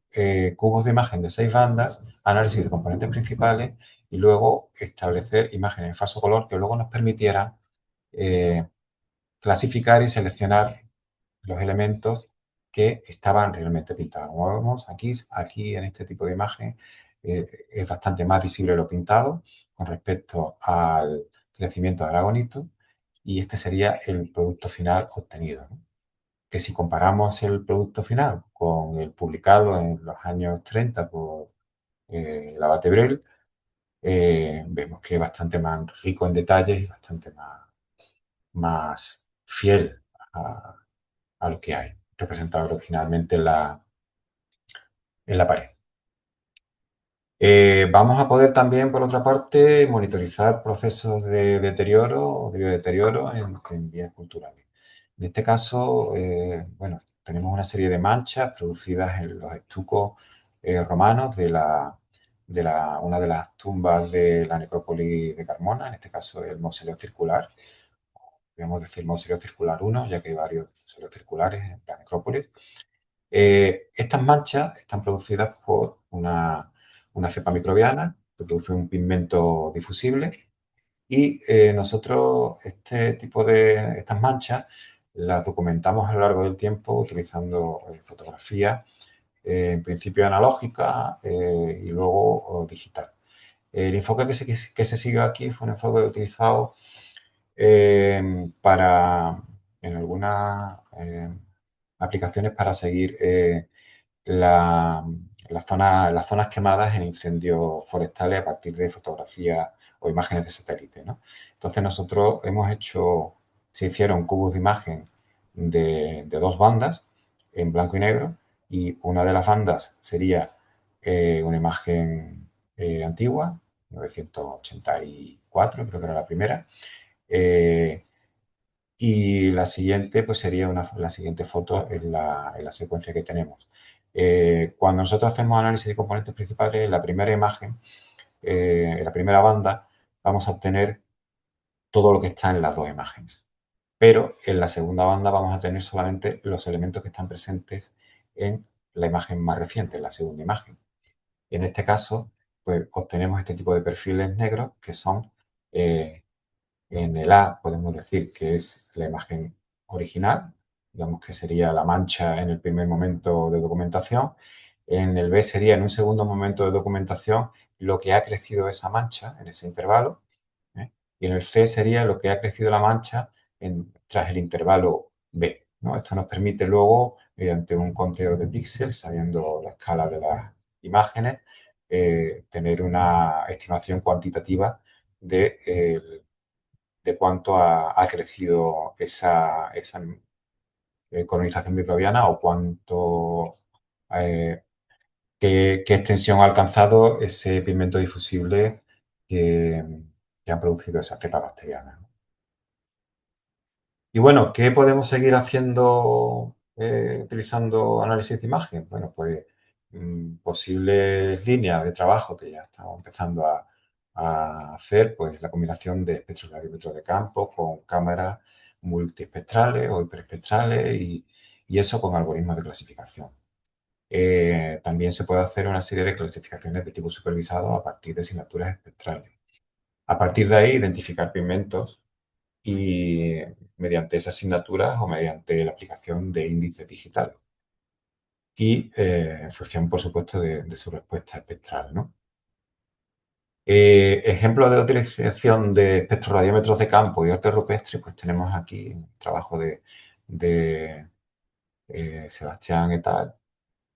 S2: cubos de imagen de seis bandas, análisis de componentes principales y luego establecer imágenes en falso color que luego nos permitieran eh, clasificar y seleccionar los elementos que estaban realmente pintados. Como vemos aquí en este tipo de imagen es bastante más visible lo pintado con respecto al crecimiento de aragonito y este sería el producto final obtenido, ¿no? Que si comparamos el producto final con el publicado en los años 30 por Lavatebrel, vemos que es bastante más rico en detalles y bastante más fiel a, a lo que hay representado originalmente en la pared. Vamos a poder también, por otra parte, monitorizar procesos de deterioro o de biodeterioro en bienes culturales. En este caso, bueno, tenemos una serie de manchas producidas en los estucos romanos una de las tumbas de la necrópolis de Carmona, en este caso el mausoleo circular, podríamos decir mausoleo circular 1, ya que hay varios mausoleos circulares en la necrópolis. Estas manchas están producidas por una cepa microbiana que produce un pigmento difusible y nosotros estas manchas las documentamos a lo largo del tiempo utilizando fotografía, en principio analógica y luego digital. El enfoque que se sigue aquí fue un enfoque utilizado para, en algunas aplicaciones para seguir la- las zonas quemadas en incendios forestales a partir de fotografías o imágenes de satélite, ¿no? Entonces nosotros se hicieron cubos de imagen de dos bandas en blanco y negro y una de las bandas sería una imagen antigua, 1984 creo que era la primera, eh, y la siguiente, pues sería la siguiente foto en la secuencia que tenemos. Cuando nosotros hacemos análisis de componentes principales, en la primera imagen, en la primera banda, vamos a obtener todo lo que está en las dos imágenes. Pero en la segunda banda vamos a tener solamente los elementos que están presentes en la imagen más reciente, en la segunda imagen. En este caso, pues obtenemos este tipo de perfiles negros que son en el A podemos decir que es la imagen original, digamos que sería la mancha en el primer momento de documentación. En el B sería en un segundo momento de documentación lo que ha crecido esa mancha en ese intervalo. ¿Eh? Y en el C sería lo que ha crecido la mancha tras el intervalo B, ¿no? Esto nos permite luego, mediante un conteo de píxeles, sabiendo la escala de las imágenes, tener una estimación cuantitativa de de cuánto ha crecido esa colonización microbiana o eh, qué extensión ha alcanzado ese pigmento difusible que, que ha producido esa cepa bacteriana. Y bueno, ¿qué podemos seguir haciendo utilizando análisis de imagen? Bueno, pues posibles líneas de trabajo que ya estamos empezando a hacer, pues la combinación de espectroradiómetros de campo con cámaras multiespectrales o hiperespectrales y eso con algoritmos de clasificación. También se puede hacer una serie de clasificaciones de tipo supervisado a partir de asignaturas espectrales. A partir de ahí, identificar pigmentos y mediante esas asignaturas o mediante la aplicación de índices digitales. Y en función, por supuesto, de su respuesta espectral, ¿no? Ejemplos de utilización de espectroradiómetros de campo y arte rupestre, pues tenemos aquí un trabajo de Sebastián et al.,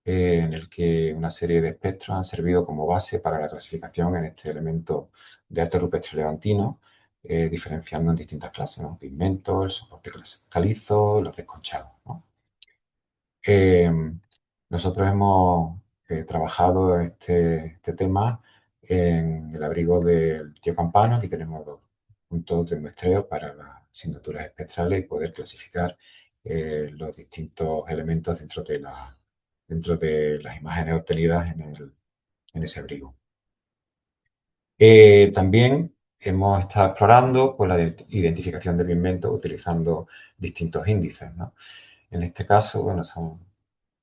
S2: en el que una serie de espectros han servido como base para la clasificación en este elemento de arte rupestre levantino, diferenciando en distintas clases, ¿no? Pigmentos, el soporte calizo, los desconchados, ¿no? Eh, Nosotros hemos trabajado este tema en el abrigo del tío Campano. Aquí tenemos los puntos de muestreo para las asignaturas espectrales y poder clasificar los distintos elementos dentro de las imágenes obtenidas en ese abrigo. También hemos estado explorando pues, la identificación de pigmentos utilizando distintos índices, ¿no? En este caso, bueno, son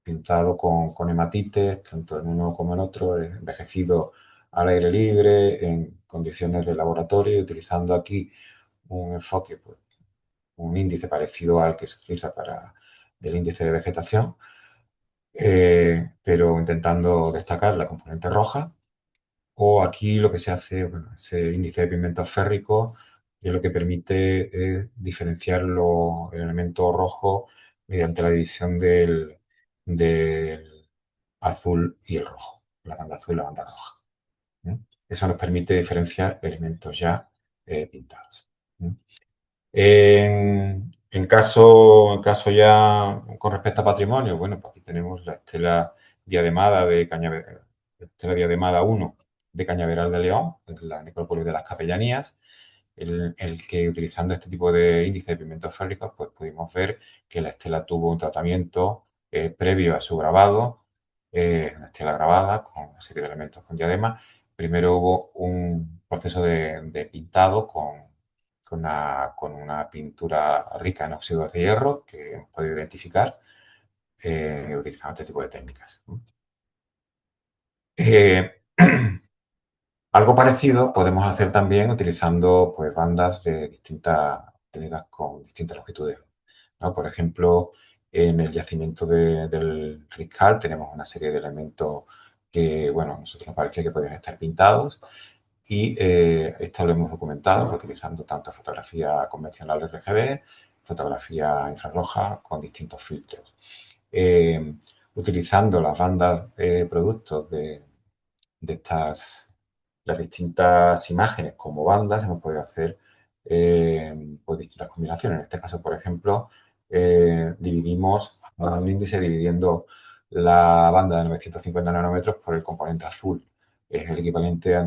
S2: pintados con hematites, tanto en uno como en otro, envejecido al aire libre, en condiciones de laboratorio, utilizando aquí un enfoque, pues, un índice parecido al que se utiliza para el índice de vegetación, pero intentando destacar la componente roja. O aquí lo que se hace, bueno, ese índice de pigmentos férricos y lo que permite es diferenciar el elemento rojo mediante la división del azul y el rojo, la banda azul y la banda roja. ¿Mm? Eso nos permite diferenciar elementos ya pintados. ¿Mm? En caso ya con respecto a patrimonio, bueno, pues aquí tenemos la estela diademada de Cañaveral, estela diademada 1 de Cañaveral de León, en la necrópolis de las Capellanías, el que utilizando este tipo de índice de pigmentos férricos, pues pudimos ver que la estela tuvo un tratamiento previo a su grabado, una estela grabada con una serie de elementos con diadema. Primero hubo un proceso de pintado con una pintura rica en óxidos de hierro que hemos podido identificar utilizando este tipo de técnicas. Eh, Algo parecido podemos hacer también utilizando pues, bandas de distintas técnicas con distintas longitudes, ¿no? Por ejemplo, en el yacimiento del Riscal tenemos una serie de elementos que, bueno, a nosotros nos parecía que podían estar pintados y esto lo hemos documentado utilizando tanto fotografía convencional RGB, fotografía infrarroja con distintos filtros. Eh, Utilizando las bandas productos de las distintas imágenes como bandas, hemos podido hacer pues distintas combinaciones. En este caso, por ejemplo, dividimos un índice dividiendo la banda de 950 nanómetros por el componente azul. Es el equivalente a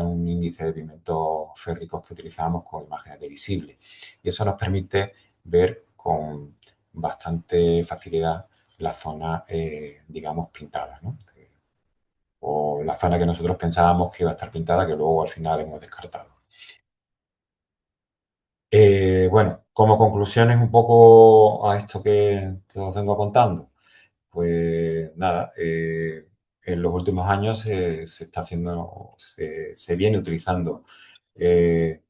S2: un índice de pigmentos férricos que utilizamos con imágenes de visible. Y eso nos permite ver con bastante facilidad la zona, digamos, pintada, ¿no? O la zona que nosotros pensábamos que iba a estar pintada, que luego al final hemos descartado. Bueno, como conclusiones un poco a esto que os vengo contando, pues nada, en los últimos años se viene utilizando eh,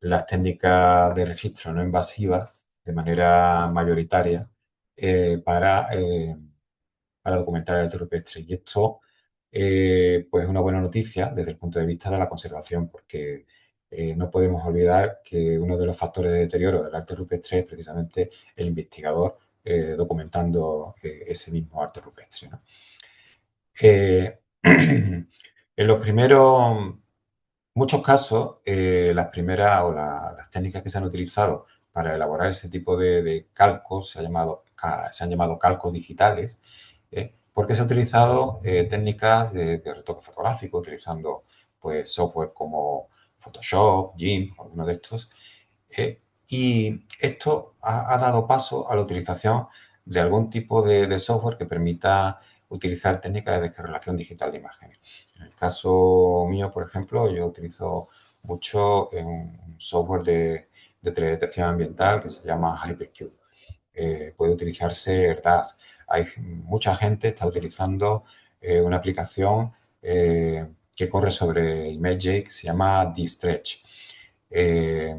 S2: las técnicas de registro no invasivas de manera mayoritaria para documentar el arte rupestre. Y esto, pues es una buena noticia desde el punto de vista de la conservación, porque no podemos olvidar que uno de los factores de deterioro del arte rupestre es precisamente el investigador documentando ese mismo arte rupestre, ¿no? Eh, en los primeros muchos casos, las primeras o las técnicas que se han utilizado para elaborar ese tipo de calcos se han llamado calcos digitales, porque se han utilizado técnicas de retoque fotográfico, utilizando pues, software como Photoshop, GIMP, alguno de estos. Y esto ha dado paso a la utilización de algún tipo de software que permita utilizar técnicas de descorrelación digital de imágenes. En el caso mío, por ejemplo, yo utilizo mucho un software de teledetección ambiental que se llama Hypercube. Puede utilizarse RDAS. Hay mucha gente está utilizando una aplicación que corre sobre ImageJ que se llama D-Stretch. Eh,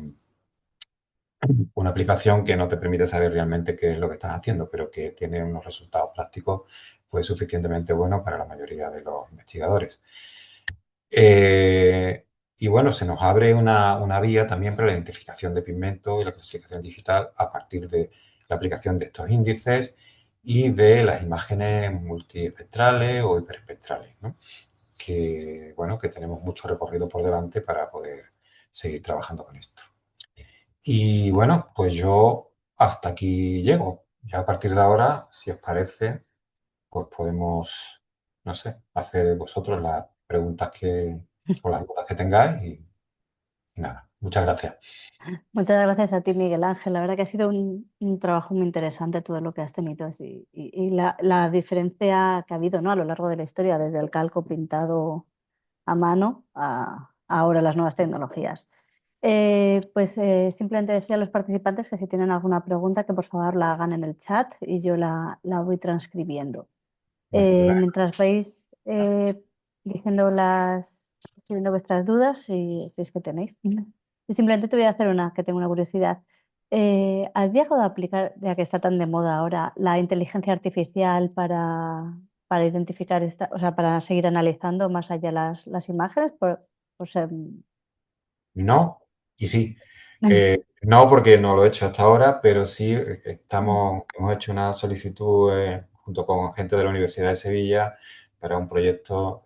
S2: una aplicación que no te permite saber realmente qué es lo que estás haciendo, pero que tiene unos resultados prácticos pues suficientemente buenos para la mayoría de los investigadores. Eh, y bueno, se nos abre una vía también para la identificación de pigmentos y la clasificación digital a partir de la aplicación de estos índices y de las imágenes multiespectrales o hiperespectrales, ¿no? Que, bueno, que tenemos mucho recorrido por delante para poder seguir trabajando con esto. Y bueno, pues yo hasta aquí llego. Ya a partir de ahora, si os parece, pues podemos, no sé, hacer vosotros las preguntas o las dudas que tengáis y nada. Muchas gracias.
S1: Muchas gracias a ti, Miguel Ángel. La verdad que ha sido un trabajo muy interesante todo lo que has tenido y la diferencia que ha habido, ¿no? A lo largo de la historia, desde el calco pintado a mano a ahora las nuevas tecnologías. Simplemente decía a los participantes que si tienen alguna pregunta que por favor la hagan en el chat y yo la voy transcribiendo.
S2: Bueno, yo
S1: Mientras vais diciendo escribiendo vuestras dudas, si es que tenéis. Yo simplemente te voy a hacer una, que tengo una curiosidad. ¿Has llegado a aplicar, ya que está tan de moda ahora, la inteligencia artificial para identificar o sea, para seguir analizando más allá las imágenes? Por ser-
S2: no y sí. No, porque no lo he hecho hasta ahora, pero sí hemos hecho una solicitud junto con gente de la Universidad de Sevilla para un proyecto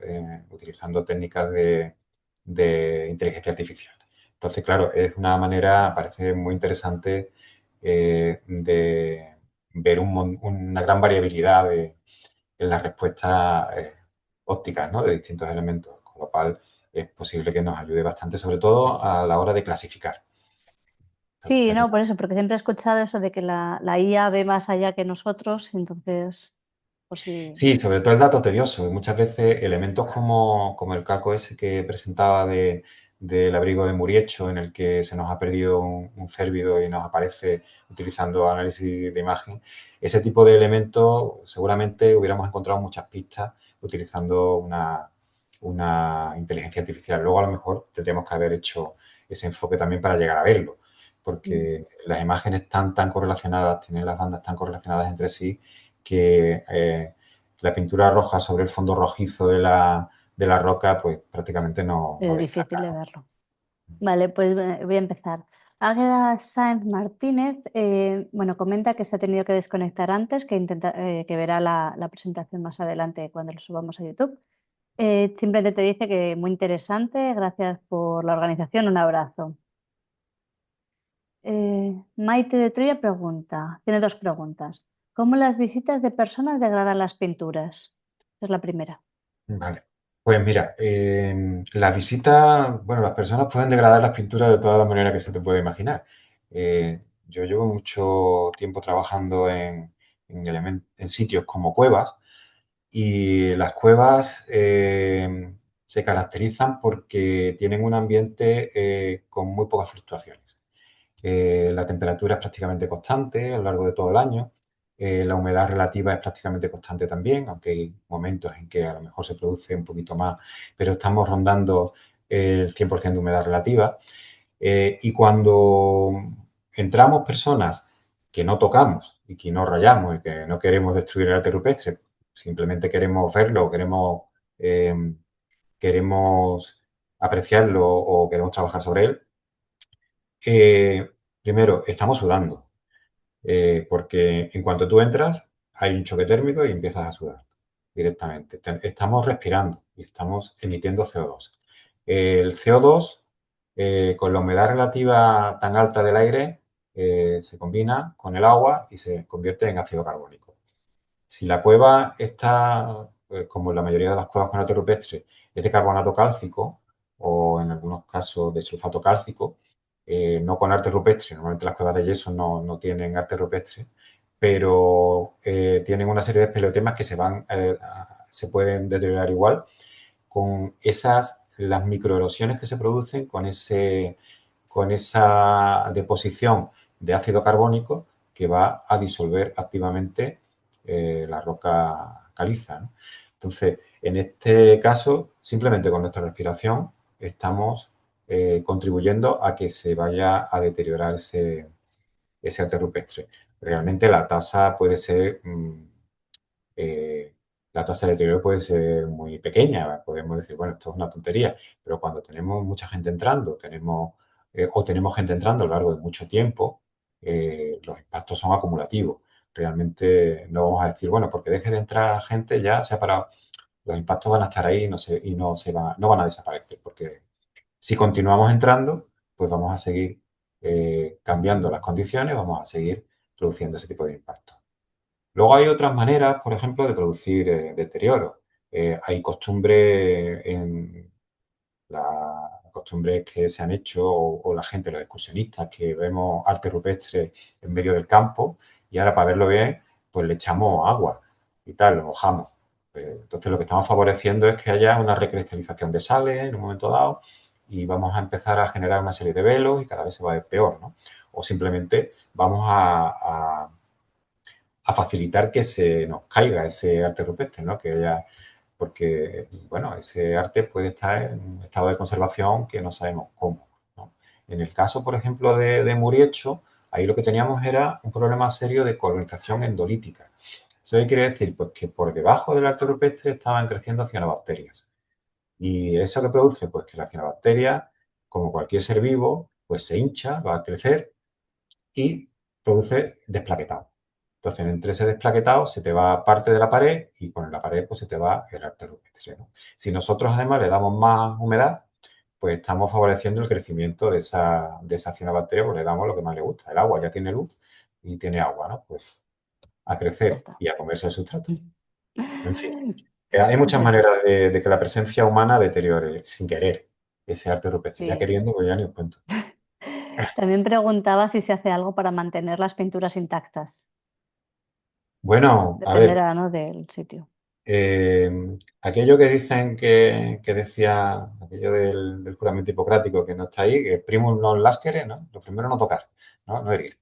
S2: utilizando técnicas de inteligencia artificial. Entonces, claro, es una manera, parece muy interesante de ver una gran variabilidad en las respuestas ópticas, ¿no? De distintos elementos, con lo cual es posible que nos ayude bastante, sobre todo a la hora de clasificar.
S1: Sí, no, por eso, porque siempre he escuchado eso de que la IA ve más allá que nosotros, entonces, pues sí.
S2: Sí, sobre todo el dato tedioso. Y muchas veces elementos como el calco ese que presentaba del abrigo de Muriecho, en el que se nos ha perdido un cérvido y nos aparece utilizando análisis de imagen, ese tipo de elementos seguramente hubiéramos encontrado muchas pistas utilizando una inteligencia artificial. Luego a lo mejor tendríamos que haber hecho ese enfoque también para llegar a verlo,
S1: Mm.
S2: porque las imágenes están tan correlacionadas, tienen las bandas tan correlacionadas entre sí que la pintura roja sobre el fondo rojizo de la roca, pues prácticamente no
S1: Es difícil
S2: destaca.
S1: de verlo. Vale, pues voy a empezar. Águeda Sáenz Martínez, bueno, comenta que se ha tenido que desconectar antes, que verá la presentación más adelante cuando lo subamos a YouTube. Simplemente te dice que muy interesante, gracias por la organización, un abrazo. Maite de Troya pregunta, tiene dos preguntas. ¿Cómo las visitas de personas degradan las pinturas? Esa es la primera.
S2: Vale. Pues mira, la visita, bueno, las personas pueden degradar las pinturas de todas las maneras que se te puede imaginar. Yo llevo mucho tiempo trabajando en sitios como cuevas y las cuevas se caracterizan porque tienen un ambiente con muy pocas fluctuaciones. La temperatura es prácticamente constante a lo largo de todo el año. La humedad relativa es prácticamente constante también, aunque hay momentos en que a lo mejor se produce un poquito más, pero estamos rondando el 100% de humedad relativa. Y cuando entramos personas que no tocamos y que no rayamos y que no queremos destruir el arte rupestre, simplemente queremos verlo, eh, queremos apreciarlo o queremos trabajar sobre él, eh, primero, estamos sudando, porque en cuanto tú entras, hay un choque térmico y empiezas a sudar directamente. Estamos respirando y estamos emitiendo CO2. El CO2, con la humedad relativa tan alta del aire, se combina con el agua y se convierte en ácido carbónico. Si la cueva está, como en la mayoría de las cuevas con arte rupestre, es de carbonato cálcico o en algunos casos de sulfato cálcico, no con arte rupestre, normalmente las cuevas de yeso no tienen arte rupestre, pero tienen una serie de espeleotemas que se pueden deteriorar igual con las microerosiones que se producen con esa deposición de ácido carbónico que va a disolver activamente la roca caliza, ¿no? Entonces, en este caso, simplemente con nuestra respiración estamos contribuyendo a que se vaya a deteriorar ese arte rupestre. Realmente eh, la tasa de deterioro puede ser muy pequeña. Podemos decir, bueno, esto es una tontería, pero cuando tenemos mucha gente entrando, tenemos gente entrando a lo largo de mucho tiempo, los impactos son acumulativos. Realmente no vamos a decir, bueno, porque deje de entrar gente ya se ha parado. Los impactos van a estar ahí y no van a desaparecer, porque si continuamos entrando, pues vamos a seguir cambiando las condiciones, vamos a seguir produciendo ese tipo de impactos. Luego hay otras maneras, por ejemplo, de producir deterioro. Hay costumbres que se han hecho, o la gente, los excursionistas, que vemos arte rupestre en medio del campo y ahora para verlo bien, pues le echamos agua y tal, lo mojamos. Entonces lo que estamos favoreciendo es que haya una recristalización de sales en un momento dado y vamos a empezar a generar una serie de velos y cada vez se va a ver peor, ¿no? O simplemente vamos a facilitar que se nos caiga ese arte rupestre, ¿no? Porque, bueno, ese arte puede estar en un estado de conservación que no sabemos cómo, ¿no? En el caso, por ejemplo, de Muriecho, ahí lo que teníamos era un problema serio de colonización endolítica. ¿Eso qué quiere decir? Pues que por debajo del arte rupestre estaban creciendo cianobacterias. ¿Y eso qué produce? Pues que la cianobacteria, como cualquier ser vivo, pues se hincha, va a crecer y produce desplaquetado. Entonces, entre ese desplaquetado se te va parte de la pared y con la pared pues se te va el arte rupestre, ¿no? Si nosotros además le damos más humedad, pues estamos favoreciendo el crecimiento de esa cianobacteria, porque le damos lo que más le gusta, el agua. Ya tiene luz y tiene agua, ¿no? Pues a
S1: Ya
S2: crecer
S1: está.
S2: y a comerse el sustrato. En fin, hay muchas
S1: Bueno,
S2: maneras de que la presencia humana deteriore sin querer ese arte rupestre. Ya
S1: sí.
S2: queriendo, pues ya ni os cuento.
S1: También preguntaba si se hace algo para mantener las pinturas intactas.
S2: Bueno, a ver,
S1: Dependerá, ¿no? Del sitio.
S2: aquello que dicen que decía, aquello del juramento hipocrático que no está ahí, que primum non lascere, ¿no? Lo primero no tocar, ¿no? No herir.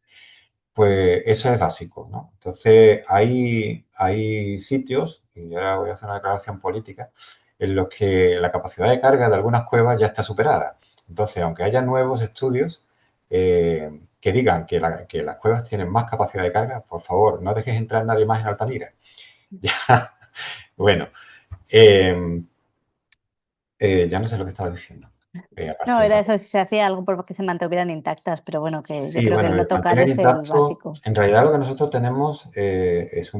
S2: Pues eso es básico, ¿no? Entonces, hay sitios, y ahora voy a hacer una declaración política, en los que la capacidad de carga de algunas cuevas ya está superada. Entonces, aunque haya nuevos estudios que digan que las cuevas tienen más capacidad de carga, por favor, no dejes entrar nadie más en Altamira. Ya, bueno, eh, ya no sé lo que estaba diciendo,
S1: No,
S2: aparte de
S1: era
S2: la...
S1: eso, si se hacía algo por que se mantuvieran intactas, pero bueno, que yo
S2: Sí,
S1: creo que
S2: bueno,
S1: el no
S2: el
S1: tocar
S2: mantener
S1: es el
S2: intacto,
S1: básico.
S2: en realidad lo que nosotros tenemos es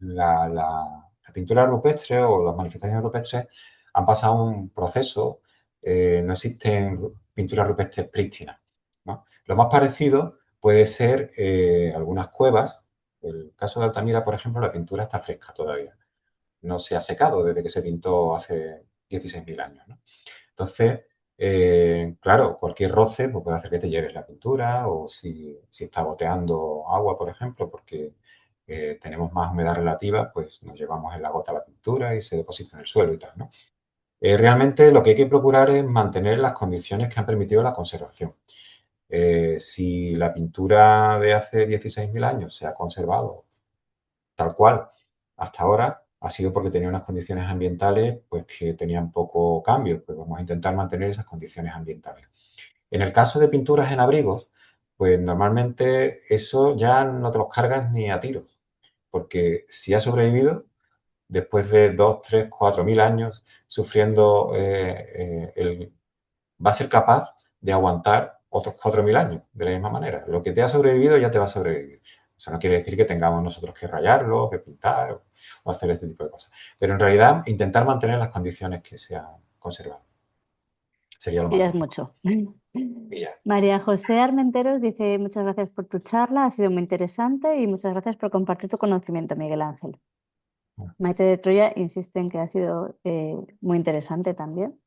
S2: la pintura rupestre o las manifestaciones rupestres han pasado un proceso, no existen pinturas rupestres prístinas, ¿no? Lo más parecido puede ser algunas cuevas. El caso de Altamira, por ejemplo, la pintura está fresca todavía, no se ha secado desde que se pintó hace 16.000 años, ¿no? Entonces, claro, cualquier roce pues, puede hacer que te lleves la pintura o si está goteando agua, por ejemplo, porque tenemos más humedad relativa, pues nos llevamos en la gota la pintura y se deposita en el suelo y tal, ¿no? Realmente lo que hay que procurar es mantener las condiciones que han permitido la conservación. Si la pintura de hace 16.000 años se ha conservado tal cual hasta ahora, ha sido porque tenía unas condiciones ambientales pues, que tenían poco cambio. Pues vamos a intentar mantener esas condiciones ambientales. En el caso de pinturas en abrigos, pues normalmente eso ya no te los cargas ni a tiros, porque si ha sobrevivido, después de 2, 3, 4.000 años sufriendo, va a ser capaz de aguantar otros 4.000 años de la misma manera. Lo que te ha sobrevivido ya te va a sobrevivir. Eso no quiere decir que tengamos nosotros que rayarlo, que pintar o hacer este tipo de cosas. Pero en realidad intentar mantener las condiciones que se han conservado sería lo
S1: Y
S2: más
S1: ya es
S2: lógico.
S1: mucho.
S2: Y ya.
S1: María José Armenteros dice muchas gracias por tu charla, ha sido muy interesante y muchas gracias por compartir tu conocimiento, Miguel Ángel. Maite de Troya insiste en que ha sido muy interesante también.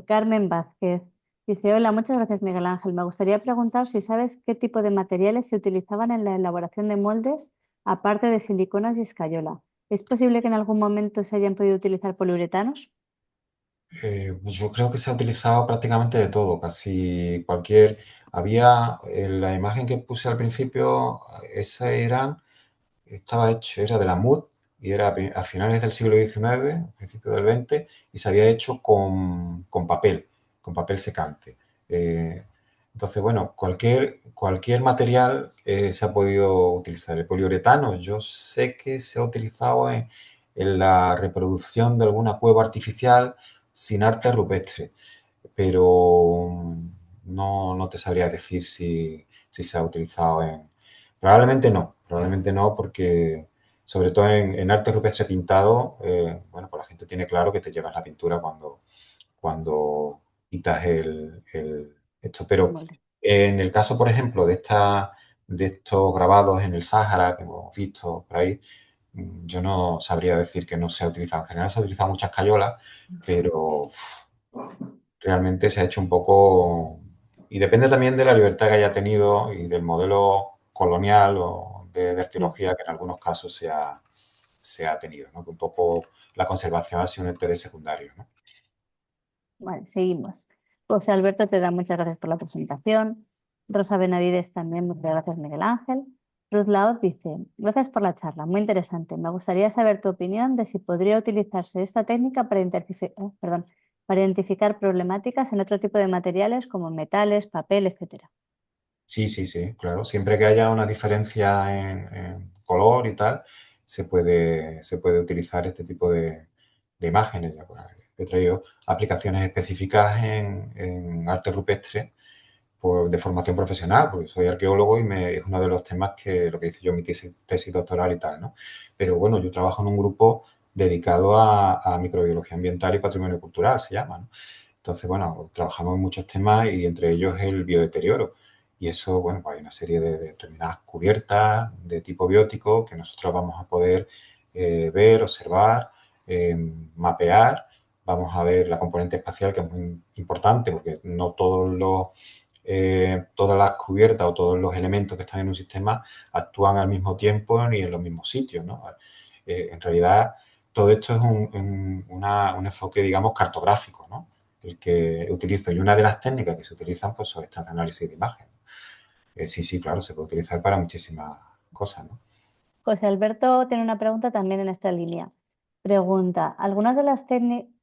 S1: Carmen Vázquez dice, hola, muchas gracias, Miguel Ángel. Me gustaría preguntar si sabes qué tipo de materiales se utilizaban en la elaboración de moldes, aparte de siliconas y escayola. ¿Es posible que en algún momento se hayan podido utilizar poliuretanos?
S2: Pues yo creo que se ha utilizado prácticamente de todo, casi cualquier... Había, en la imagen que puse al principio, esa estaba hecho, era de la MUD y era a finales del siglo XIX, principio del XX, y se había hecho con papel secante. Eh, entonces, bueno, cualquier material se ha podido utilizar. El poliuretano, yo sé que se ha utilizado en la reproducción de alguna cueva artificial sin arte rupestre, pero no te sabría decir si se ha utilizado probablemente no, porque sobre todo en arte rupestre pintado, bueno, pues la gente tiene claro que te llevas la pintura cuando quitas esto.
S1: El
S2: Pero
S1: molde.
S2: en el caso, por ejemplo, de estos grabados en el Sáhara que hemos visto por ahí, yo no sabría decir que no se ha utilizado. En general se ha utilizado muchas cayolas, pero realmente se ha hecho un poco... Y depende también de la libertad que haya tenido y del modelo colonial o de
S1: Mm.
S2: arqueología que en algunos casos se ha tenido, ¿no? Que un poco la conservación ha sido un interés secundario, ¿no?
S1: Vale, seguimos. José Alberto te da muchas gracias por la presentación. Rosa Benavides también, muchas gracias, Miguel Ángel. Ruth Laoz dice, gracias por la charla, muy interesante. Me gustaría saber tu opinión de si podría utilizarse esta técnica para para identificar problemáticas en otro tipo de materiales como metales, papel, etcétera.
S2: Sí, sí, sí, claro. Siempre que haya una diferencia en color y tal, se puede utilizar este tipo de imágenes. Ya, pues, he traído aplicaciones específicas en arte rupestre de formación profesional, porque soy arqueólogo y es uno de los temas que lo que hice yo en mi tesis doctoral y tal, ¿no? Pero bueno, yo trabajo en un grupo dedicado a microbiología ambiental y patrimonio cultural, se llama, ¿no? Entonces, bueno, trabajamos en muchos temas y entre ellos el biodeterioro. Y eso, bueno, pues hay una serie de determinadas cubiertas de tipo biótico que nosotros vamos a poder ver, observar, mapear. Vamos a ver la componente espacial, que es muy importante porque no todas las cubiertas o todos los elementos que están en un sistema actúan al mismo tiempo ni en los mismos sitios, ¿no? En realidad, todo esto es un enfoque, digamos, cartográfico, ¿no? El que utilizo. Y una de las técnicas que se utilizan, pues, son estas de análisis de imagen. Sí, sí, claro, se puede utilizar para muchísimas cosas, ¿no?
S1: José Alberto tiene una pregunta también en esta línea. Pregunta, ¿algunas de las técnicas,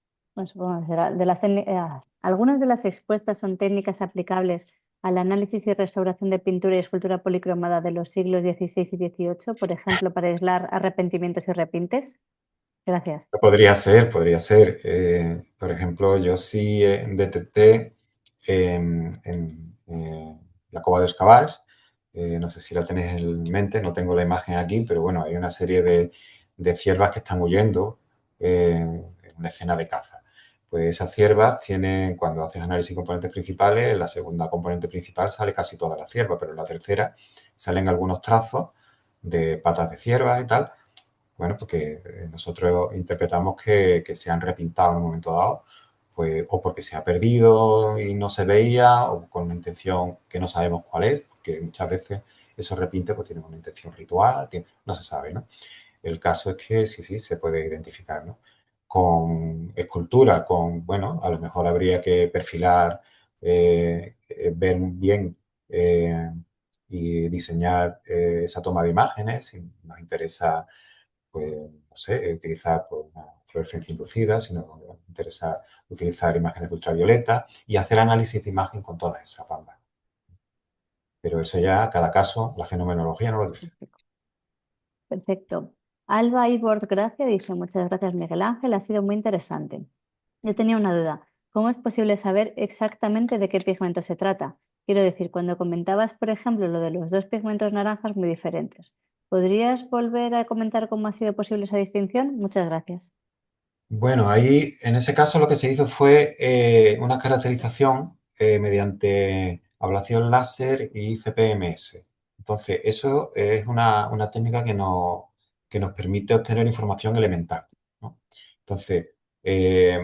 S1: algunas de las expuestas son técnicas aplicables al análisis y restauración de pintura y escultura policromada de los siglos XVI y XVIII, por ejemplo, para aislar arrepentimientos y repintes? Gracias.
S2: Podría ser, podría ser. Por ejemplo, yo sí detecté la cova de Escabals, no sé si la tenéis en mente, no tengo la imagen aquí, pero bueno, hay una serie de ciervas que están huyendo en una escena de caza. Pues esas ciervas tienen, cuando haces análisis de componentes principales, en la segunda componente principal sale casi toda la cierva, pero en la tercera salen algunos trazos de patas de ciervas y tal. Bueno, porque nosotros interpretamos que se han repintado en un momento dado, pues, o porque se ha perdido y no se veía, o con una intención que no sabemos cuál es, porque muchas veces esos repintes pues, tienen una intención ritual, no se sabe, ¿no? El caso es que sí, sí, se puede identificar, ¿no? Con escultura, bueno, a lo mejor habría que perfilar, ver bien eh, y diseñar esa toma de imágenes, si nos interesa pues, no sé, utilizar pues, una fluorescencia inducida, si nos interesa utilizar imágenes de ultravioleta y hacer análisis de imagen con todas esas bandas. Pero eso ya, cada caso, la fenomenología no lo dice.
S1: Perfecto. Alba Ibort Gracia dice, muchas gracias Miguel Ángel, ha sido muy interesante. Yo tenía una duda. ¿Cómo es posible saber exactamente de qué pigmento se trata? Quiero decir, cuando comentabas, por ejemplo, lo de los dos pigmentos naranjas muy diferentes, ¿podrías volver a comentar cómo ha sido posible esa distinción? Muchas gracias.
S2: Bueno, ahí en ese caso lo que se hizo fue una caracterización mediante ablación láser y CPMS. Entonces, eso es una técnica que nos permite obtener información elemental, ¿no? Entonces, eh,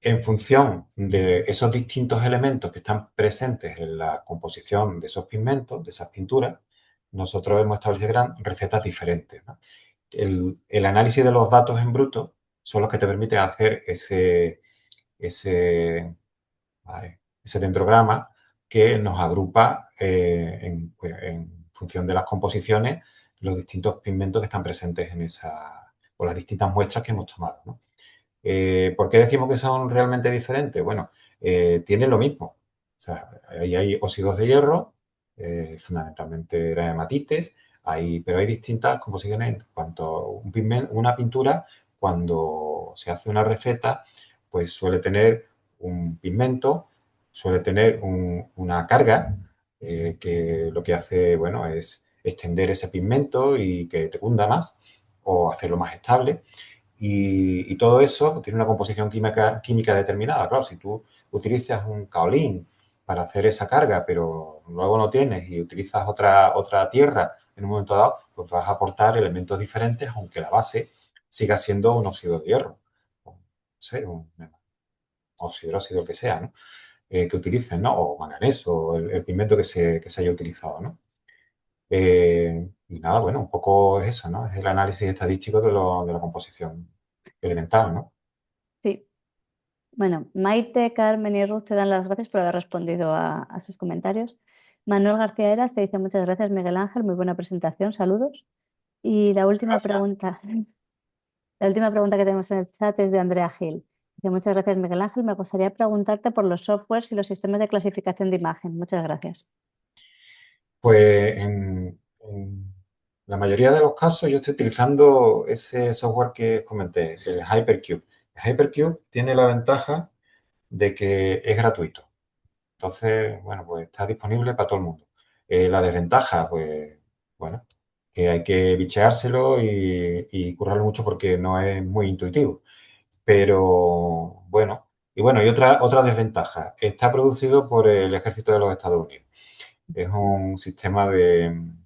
S2: en función de esos distintos elementos que están presentes en la composición de esos pigmentos, de esas pinturas, nosotros hemos establecido recetas diferentes, ¿no? El análisis de los datos en bruto son los que te permiten hacer ese, ese dendrograma que nos agrupa pues, en función de las composiciones los distintos pigmentos que están presentes en o las distintas muestras que hemos tomado, ¿no? ¿Por qué decimos que son realmente diferentes? Bueno, tienen lo mismo. O sea, ahí hay óxidos de hierro, fundamentalmente eran hematites, pero hay distintas composiciones en cuanto a una pintura, cuando se hace una receta, pues suele tener un pigmento, suele tener una carga que lo que hace, bueno, es extender ese pigmento y que te cunda más o hacerlo más estable. Y todo eso tiene una composición química determinada. Claro, si tú utilizas un kaolín para hacer esa carga, pero luego no tienes y utilizas otra tierra en un momento dado, pues vas a aportar elementos diferentes, aunque la base siga siendo un óxido de hierro. O, no sé, un óxido, que sea, ¿no? Que utilices, ¿no? O manganeso, o el pigmento que se haya utilizado, ¿no? Y nada, bueno, un poco es eso, ¿no? Es el análisis estadístico de la composición elemental, ¿no?
S1: Sí. Bueno, Maite, Carmen y Ruth te dan las gracias por haber respondido a sus comentarios. Manuel García Eras te dice muchas gracias, Miguel Ángel, muy buena presentación, saludos. Y
S2: Gracias.
S1: la última pregunta que tenemos en el chat es de Andrea Gil. Dice, muchas gracias, Miguel Ángel. Me gustaría preguntarte por los softwares y los sistemas de clasificación de imagen. Muchas gracias.
S2: Pues en la mayoría de los casos yo estoy utilizando ese software que comenté, el Hypercube. El Hypercube tiene la ventaja de que es gratuito. Entonces, bueno, pues está disponible para todo el mundo. La desventaja, pues, bueno, que hay que bicheárselo y currarlo mucho porque no es muy intuitivo. Pero, bueno, y otra desventaja, está producido por el Ejército de los Estados Unidos. Es un sistema de...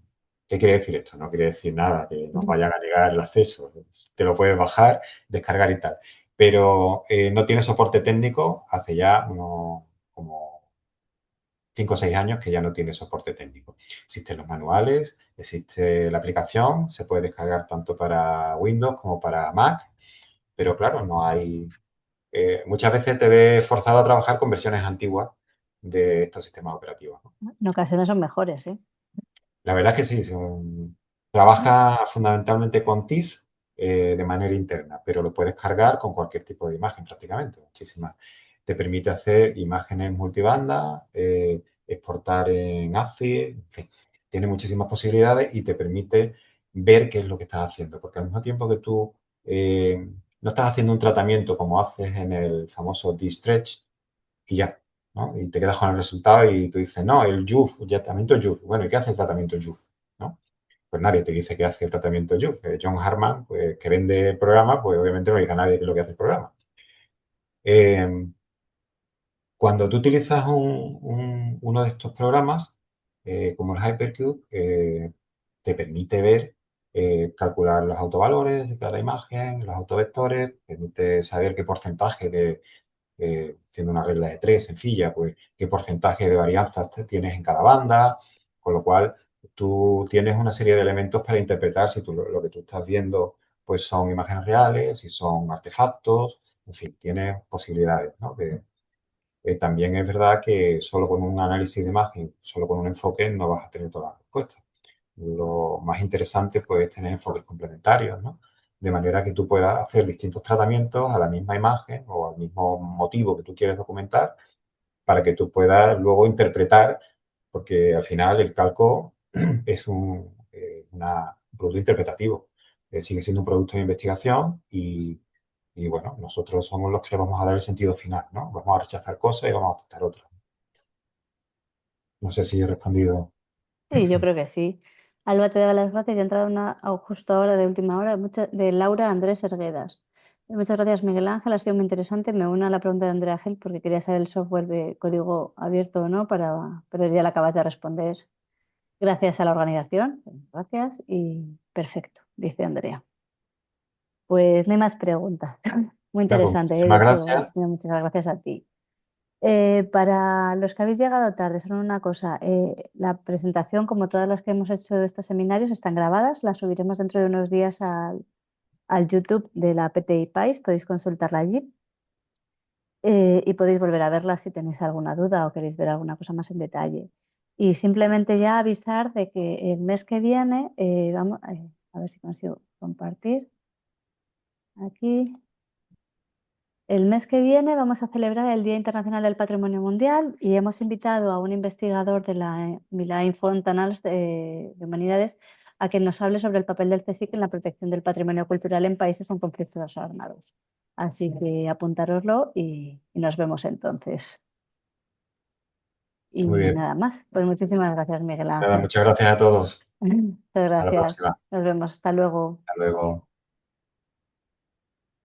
S2: ¿Qué quiere decir esto? No quiere decir nada, que nos vayan a negar el acceso. Te lo puedes bajar, descargar y tal. Pero no tiene soporte técnico hace ya unos como 5 o 6 años que ya no tiene soporte técnico. Existen los manuales, existe la aplicación, se puede descargar tanto para Windows como para Mac, pero claro, no hay... muchas veces te ves forzado a trabajar con versiones antiguas de estos sistemas operativos, ¿no?
S1: En ocasiones son mejores, ¿eh?
S2: La verdad es que sí, trabaja fundamentalmente con TIFF de manera interna, pero lo puedes cargar con cualquier tipo de imagen prácticamente, muchísimas. Te permite hacer imágenes multibanda, exportar en AFI, en fin, tiene muchísimas posibilidades y te permite ver qué es lo que estás haciendo, porque al mismo tiempo que tú no estás haciendo un tratamiento como haces en el famoso D-Stretch y ya, ¿no? Y te quedas con el resultado y tú dices, no, el JUF, el tratamiento JUF. Bueno, ¿y qué hace el tratamiento JUF? ¿No? Pues nadie te dice qué hace el tratamiento JUF. John Hartman, pues, que vende el programa, pues obviamente no dice a nadie qué es lo que hace el programa. Eh, Cuando tú utilizas uno de estos programas, como el Hypercube, te permite ver, calcular los autovalores de cada imagen, los autovectores, permite saber qué porcentaje de, siendo una regla de tres sencilla, pues qué porcentaje de varianzas tienes en cada banda, con lo cual tú tienes una serie de elementos para interpretar si tú, lo que tú estás viendo pues son imágenes reales, si son artefactos, en fin, tienes posibilidades, ¿no? También es verdad que solo con un análisis de imagen, solo con un enfoque, no vas a tener todas las respuestas. Lo más interesante pues, es tener enfoques complementarios, ¿no? De manera que tú puedas hacer distintos tratamientos a la misma imagen o al mismo motivo que tú quieres documentar para que tú puedas luego interpretar, porque al final el calco es un producto interpretativo. Sigue siendo un producto de investigación y, bueno, nosotros somos los que le vamos a dar el sentido final, ¿no? Vamos a rechazar cosas y vamos a aceptar otras. No sé si he respondido.
S1: Sí, yo creo que sí. Alba te daba las gracias y ha entrado una justo ahora de última hora de Laura Andrés Erguedas. Muchas gracias, Miguel Ángel. Ha sido muy interesante. Me uno a la pregunta de Andrea Gel porque quería saber el software de código abierto o no, pero ya la acabas de responder. Gracias a la organización. Gracias y perfecto, dice Andrea. Pues no hay más preguntas. Muy
S2: Bueno, pues
S1: interesante, de
S2: muchísimas
S1: hecho,
S2: gracias.
S1: muchas gracias a ti. Para los que habéis llegado tarde, solo una cosa, la presentación, como todas las que hemos hecho de estos seminarios, están grabadas, las subiremos dentro de unos días al YouTube de la PTI PAIS, podéis consultarla allí y podéis volver a verla si tenéis alguna duda o queréis ver alguna cosa más en detalle. Y simplemente ya avisar de que el mes que viene, vamos, a ver si consigo compartir aquí. El mes que viene vamos a celebrar el Día Internacional del Patrimonio Mundial y hemos invitado a un investigador de la Milà Fontánals de Humanidades a que nos hable sobre el papel del CSIC en la protección del patrimonio cultural en países en conflictos armados. Así que apuntároslo y nos vemos entonces.
S2: Muy
S1: Y
S2: bien.
S1: nada más. Pues muchísimas gracias, Miguel
S2: Nada,
S1: Ángel.
S2: muchas gracias a todos.
S1: Muchas
S2: A la
S1: gracias.
S2: próxima.
S1: Nos vemos. Hasta luego.
S2: Hasta luego.